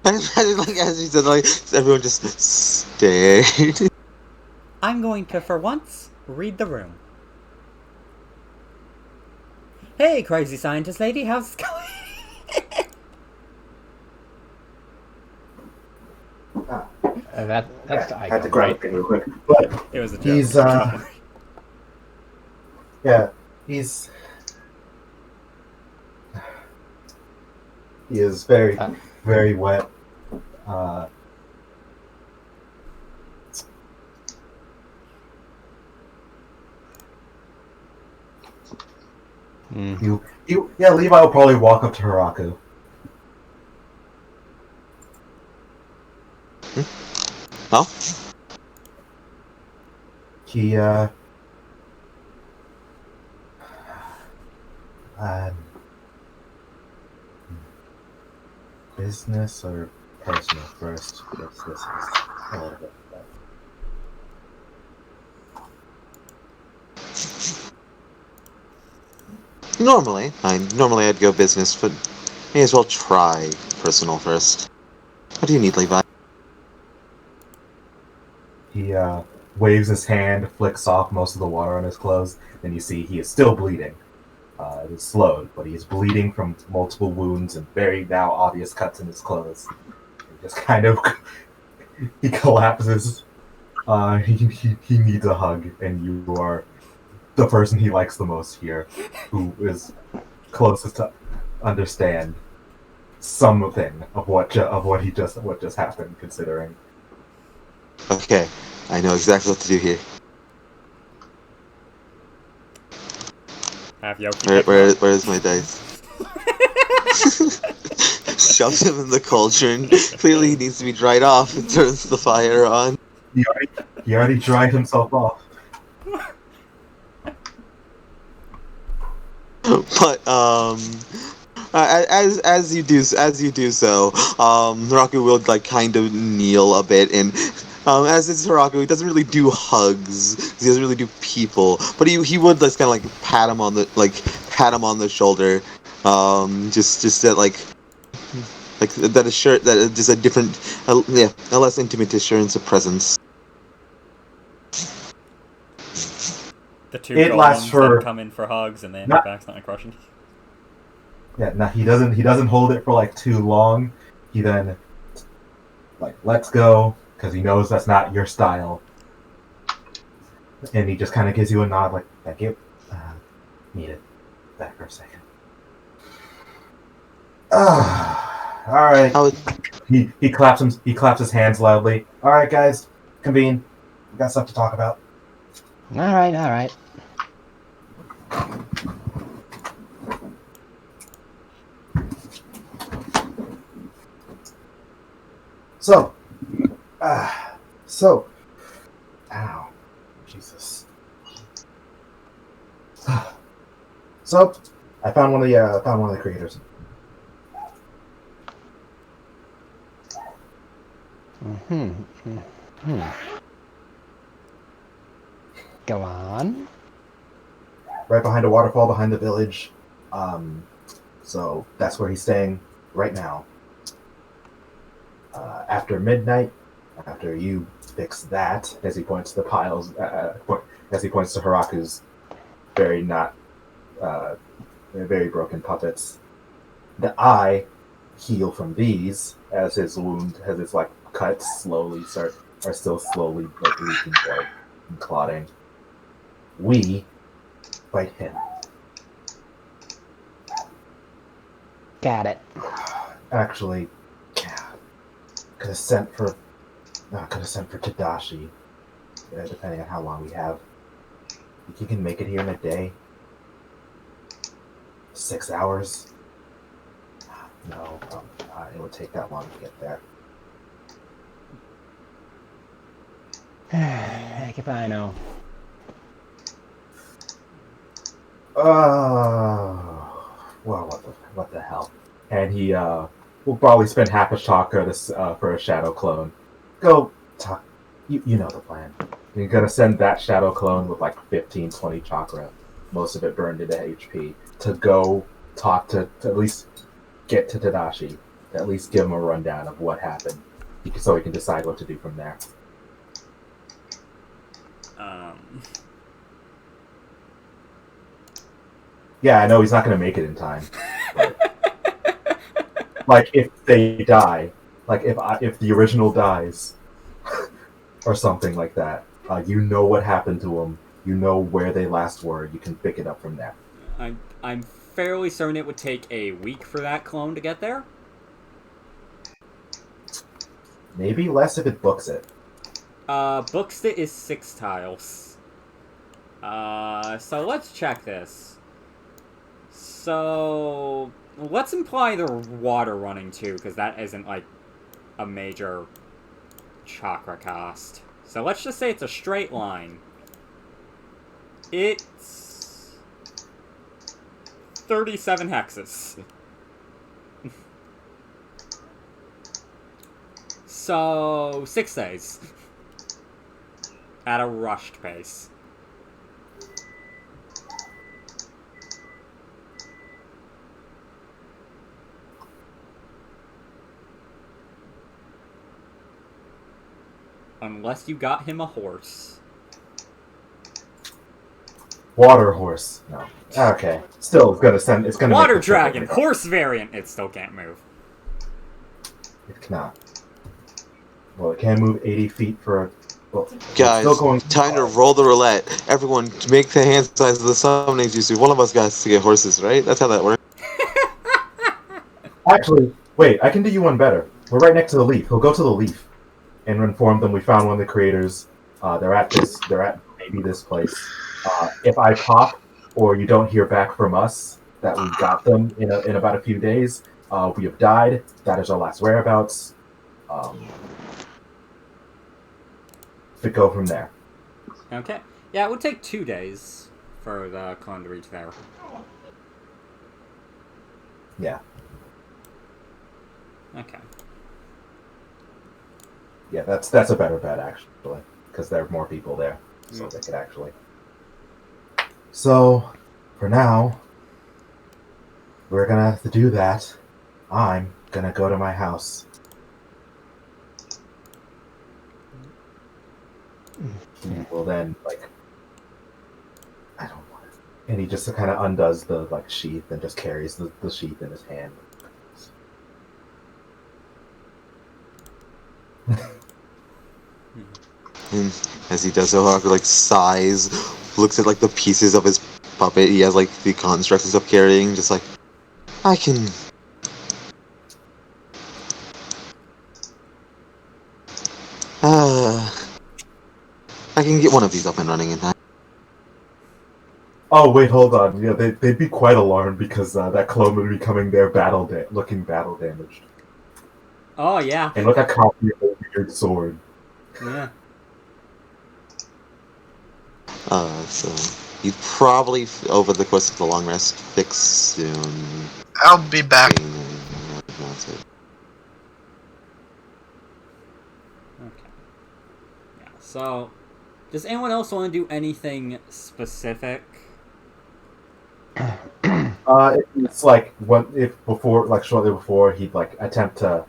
I imagine, like, as he said, like, everyone just stared. I'm going to, for once, read the room. Hey, crazy scientist lady, how's it going? That's the Had icon, to grab right? it real quick. But It was a joke. he's he is very very wet. Levi will probably walk up to Hiraku. Oh? He business or personal first? This is a little bit. Normally I'd go business, but may as well try personal first. What do you need, Levi? He waves his hand, flicks off most of the water on his clothes, and you see he is still bleeding. It is slowed, but he is bleeding from multiple wounds and very now obvious cuts in his clothes. He just kind of he collapses. He needs a hug, and you are the person he likes the most here, who is closest to understand something of what just happened, considering. Okay, I know exactly what to do here. Have Yoki Where's my dice? Shoves him in the cauldron. Clearly he needs to be dried off and turns the fire on. He already dried himself off. But as you do so, Hiraku will like kind of kneel a bit, and as it's Hiraku, he doesn't really do hugs. He doesn't really do people, but he would just kind of like pat him on the shoulder, just that like that assure that just a different, a less intimate assurance of presence. The two It lasts golems for- then come in for hugs, and they end up accidentally crushing. Yeah, no, he doesn't hold it for like too long. He then like lets go because he knows that's not your style, and he just kind of gives you a nod, like thank you. Need it back for a second. All right. He claps his hands loudly. All right, guys, convene. We got stuff to talk about. All right. Ow, Jesus. So, I found one of the creators. Go on. Right behind a waterfall behind the village. So that's where he's staying right now. After midnight, after you fix that, as he points to the piles, as he points to Haraku's very broken puppets. The eye heal from these as his cuts are still slowly leaking blood and clotting. We fight him. Got it. Actually, could have sent for Tadashi, depending on how long we have. Think you can make it here in a day? 6 hours? No, it would take that long to get there. Heck if I know. Well, what the hell? And he will probably spend half a chakra for a shadow clone. Go talk. You know the plan. You're gonna send that shadow clone with like 15, 20 chakra, most of it burned into HP, to go talk to at least get to Tadashi, to at least give him a rundown of what happened, so he can decide what to do from there. Yeah, I know he's not gonna make it in time. Like if they die, like if the original dies, or something like that, you know what happened to them. You know where they last were. You can pick it up from there. I'm fairly certain it would take a week for that clone to get there. Maybe less if it books it. Books it is 6 tiles. So let's check this. So let's imply the water running too, because that isn't like a major chakra cost. So let's just say it's a straight line. It's 37 hexes. So 6 days. At a rushed pace. Unless you got him a horse. Water horse. No. Okay. Still, it's gonna Water make the dragon, trip. horse variant. It still can't move. It cannot. Well, it can move 80 feet for. Well, Guys, still going time to roll the roulette. Everyone, make the hand signs of the summoning juice. One of us got to get horses, right? That's how that works. Actually, wait. I can do you one better. We're right next to the leaf. He'll go to the leaf and inform them we found one of the creators. They're at maybe this place. If I pop or you don't hear back from us that we got them in about a few days, we have died. That is our last whereabouts. To go from there. Okay. Yeah, it would take 2 days for the clone to reach there. Yeah. Okay. Yeah, that's a better bet actually, because there are more people there, so they could actually. So, for now, we're gonna have to do that. I'm gonna go to my house. He will then I don't want it. And he just kind of undoes the sheath and just carries the sheath in his hand. And as he does so, Haku sighs, looks at the pieces of his puppet. He has the constructs and stuff carrying, just I can. I can get one of these up and running in time. Oh wait, hold on. Yeah, they'd be quite alarmed because that clone would be coming there looking battle damaged. Oh, yeah. And look a copy of a weird sword. Yeah. So you'd probably, over the course of the long rest, fix soon. I'll be back. That's it. Okay. Yeah, so, does anyone else want to do anything specific? It's shortly before he'd attempt to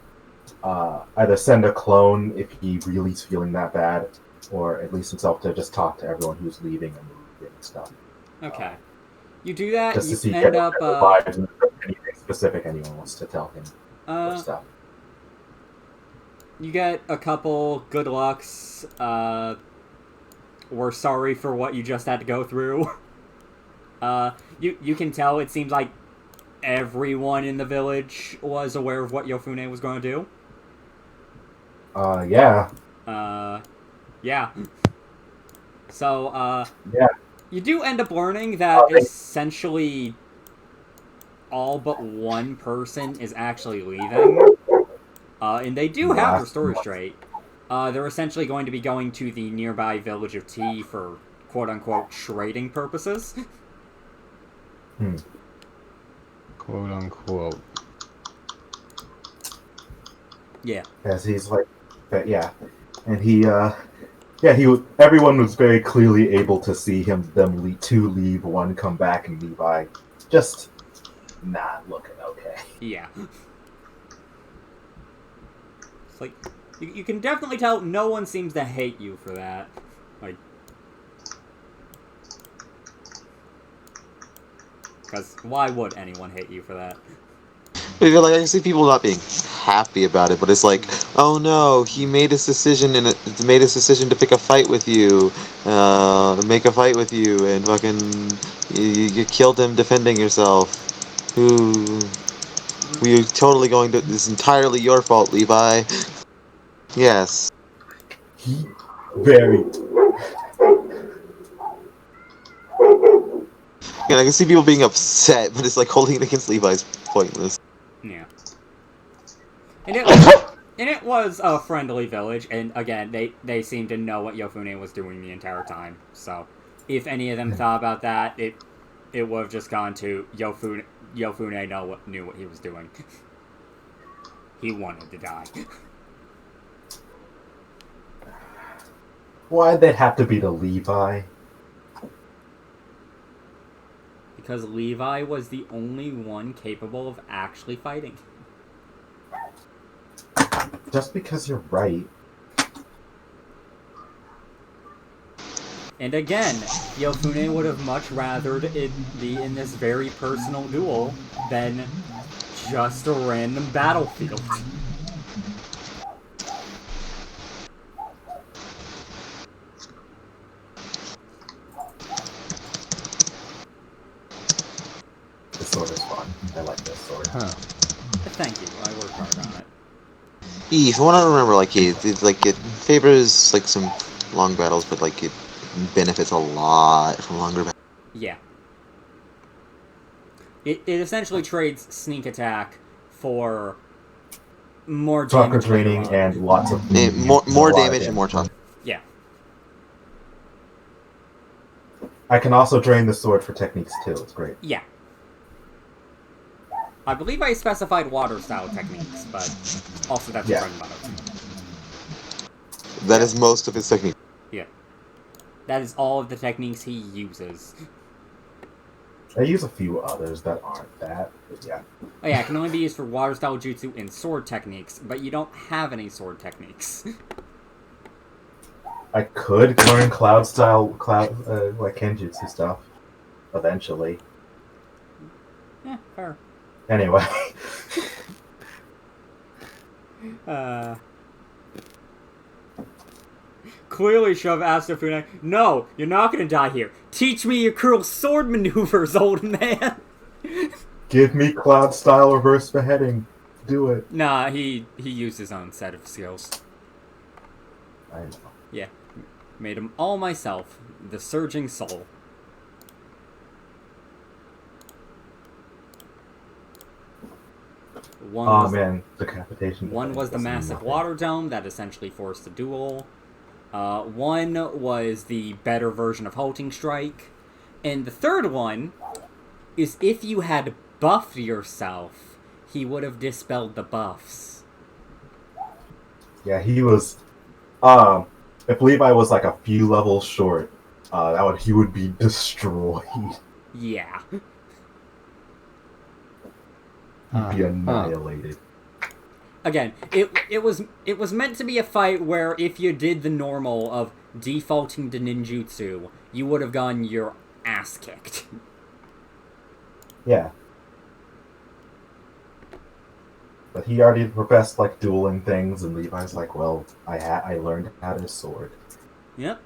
either send a clone if he really is feeling that bad, or at least himself to just talk to everyone who's leaving and moving and stuff. Okay. You do that, Just to you see end up, vibes and if there's anything specific anyone wants to tell him or stuff. you get a couple good lucks, we're sorry for what you just had to go through. You can tell it seems like everyone in the village was aware of what Yofune was going to do. Yeah. Yeah. So, Yeah. you do end up learning that essentially all but one person is actually leaving. And they do have their story straight. They're essentially going to be going to the nearby village of T for quote-unquote trading purposes. Quote unquote. Yeah. As he's like, yeah. And everyone was very clearly able to see two leave, one come back, and Levi just not looking okay. Yeah. It's like, you can definitely tell no one seems to hate you for that. Like, because why would anyone hate you for that? I feel like I can see people not being happy about it, but it's like, oh no, he made his decision and made his decision to pick a fight with you, make a fight with you, and fucking you killed him defending yourself. Ooh, we're totally going to. This is entirely your fault, Levi. Yes. Very. And I can see people being upset, but it's like holding it against Levi is pointless. Yeah. And it was a friendly village, and again, they seemed to know what Yofune was doing the entire time. So, if any of them thought about that, it would have just gone to Yofune knew what he was doing. He wanted to die. Why'd they have to be the Levi? Because Levi was the only one capable of actually fighting. Just because you're right. And again, Yofune would have much rather it be in this very personal duel than just a random battlefield. This sword is fun. I like this sword. Huh. Thank you, I worked hard on it. If I want to remember, like it favors like some long battles, but like it benefits a lot from longer battles. Yeah. It essentially trades sneak attack for more Chakra damage training later on. and lots of More damage and more chakra. Yeah. I can also drain the sword for techniques too. It's great. Yeah. I believe I specified water style techniques, but also that's Yeah. bread and butter. That is most of his technique. Yeah. That is all of the techniques he uses. I use a few others that aren't that, but yeah. Oh yeah, it can only be used for water style jutsu and sword techniques, but you don't have any sword techniques. I could learn cloud like kenjutsu stuff eventually. Yeah, fair. Anyway. Clearly Shove asked Yofune, "No, you're not gonna die here. Teach me your cruel sword maneuvers, old man." Give me cloud style reverse beheading. Do it. Nah, he used his own set of skills. I know. Yeah. Made them all myself. The Surging Soul. Man, decapitation. One was the massive water dome that essentially forced the duel. One was the better version of Halting Strike. And the third one is if you had buffed yourself, he would have dispelled the buffs. Yeah, he was. If Levi was like a few levels short, he would be destroyed. Yeah. He'd be annihilated. again, it was meant to be a fight where if you did the normal of defaulting to ninjutsu, you would have gotten your ass kicked. Yeah. But he already professed like dueling things, and Levi's like, "Well, I learned how to sword." Yep.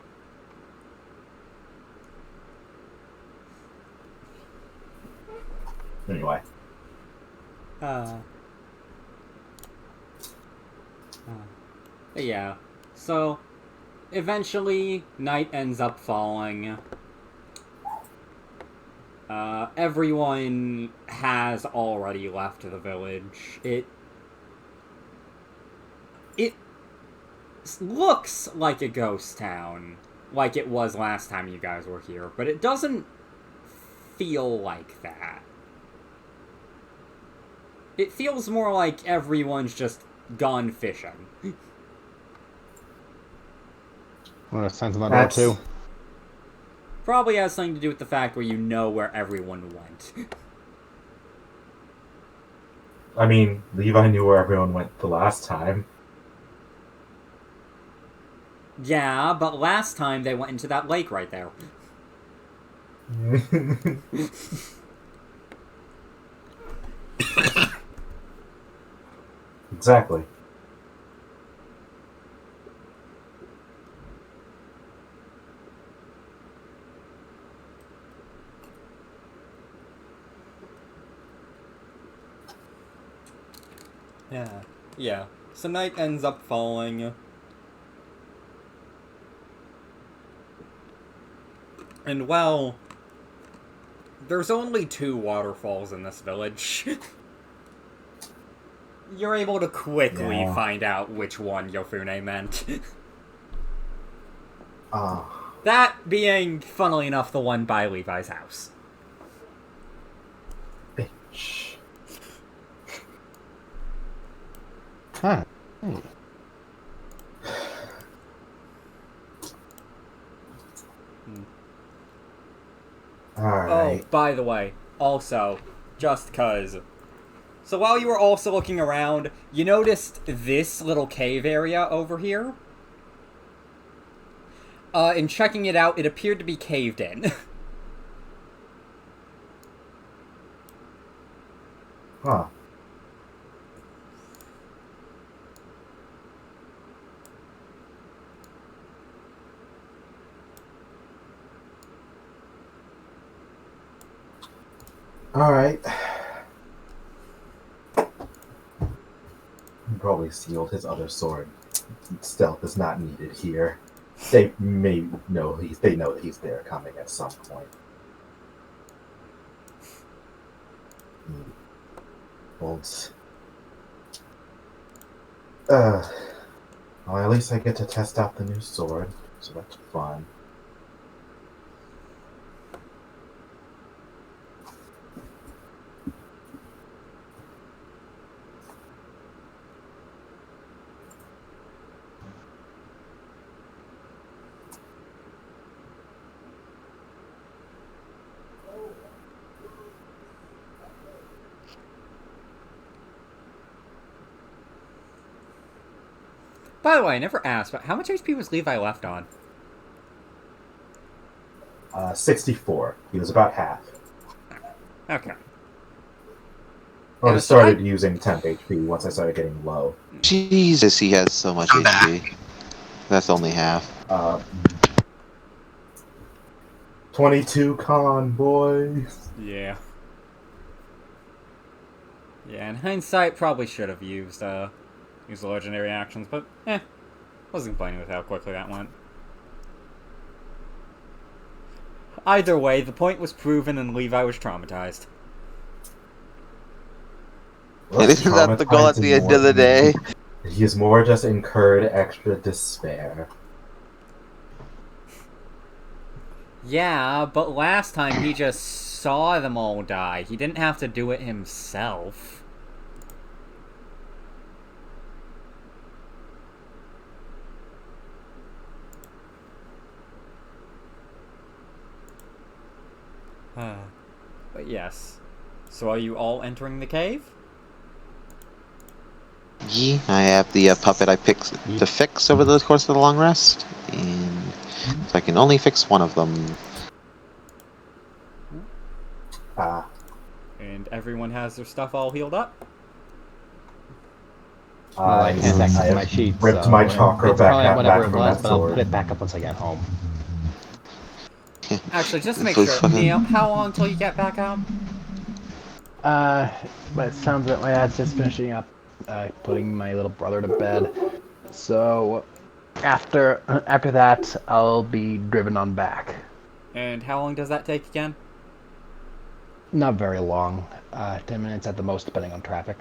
Anyway, Yeah. So, eventually, night ends up falling. Everyone has already left the village. It looks like a ghost town, like it was last time you guys were here, but it doesn't feel like that. It feels more like everyone's just gone fishing. What a sense of that door too. Probably has something to do with the fact where you know where everyone went. I mean, Levi knew where everyone went the last time. Yeah, but last time they went into that lake right there. Exactly. Yeah. So night ends up falling. And well, there's only 2 waterfalls in this village. You're able to quickly find out which one Yofune meant. That being, funnily enough, the one by Levi's house. Bitch. Huh. Hey. Alright. Oh, by the way, also, just cuz. So while you were also looking around, you noticed this little cave area over here? In checking it out, it appeared to be caved in. Huh. Alright. He probably sealed his other sword. Stealth is not needed here. They know that he's there coming at some point. Bolts. Well, at least I get to test out the new sword, so that's fun. By the way, I never asked, but how much HP was Levi left on? 64. He was about half. Okay. Or I started using temp HP once I started getting low. Jesus, he has so much I'm HP. back. That's only half. 22 con, boys. Yeah. Yeah, in hindsight, probably should have used the legendary actions, but wasn't complaining with how quickly that went. Either way, the point was proven and Levi was traumatized. And isn't that the goal at the end of the day? He has more just incurred extra despair. Yeah, but last time he just saw them all die. He didn't have to do it himself. But yes. So are you all entering the cave? Yi. I have the puppet I picked to fix over the course of the long rest, and so I can only fix one of them. And everyone has their stuff all healed up. I I second my sheet. ripped so my chakra it's probably back whatever from it was, that but I'll sword. put it back up once I get home. Actually, just to make So sure, fucking- Neil, how long till you get back out? But it sounds like my dad's just finishing up putting my little brother to bed. So after that, I'll be driven on back. And how long does that take again? Not very long. 10 minutes at the most, depending on traffic.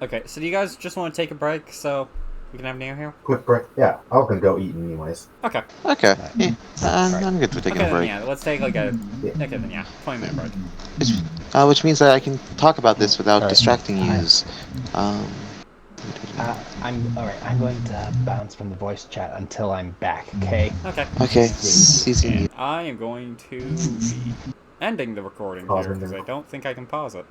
Okay, so do you guys just want to take a break so we can have Neo here? Quick break. Yeah, I was gonna go eat anyways. Okay. Okay, yeah, I'm good for taking Okay, a then break. yeah, let's take like a... Okay, then yeah, 20-minute break. Which means that I can talk about this without Alright. distracting yous. I'm alright. I'm going to bounce from the voice chat until I'm back. Okay. Okay. Okay, season you. And I am going to be ending the recording here, because I don't think I can pause it.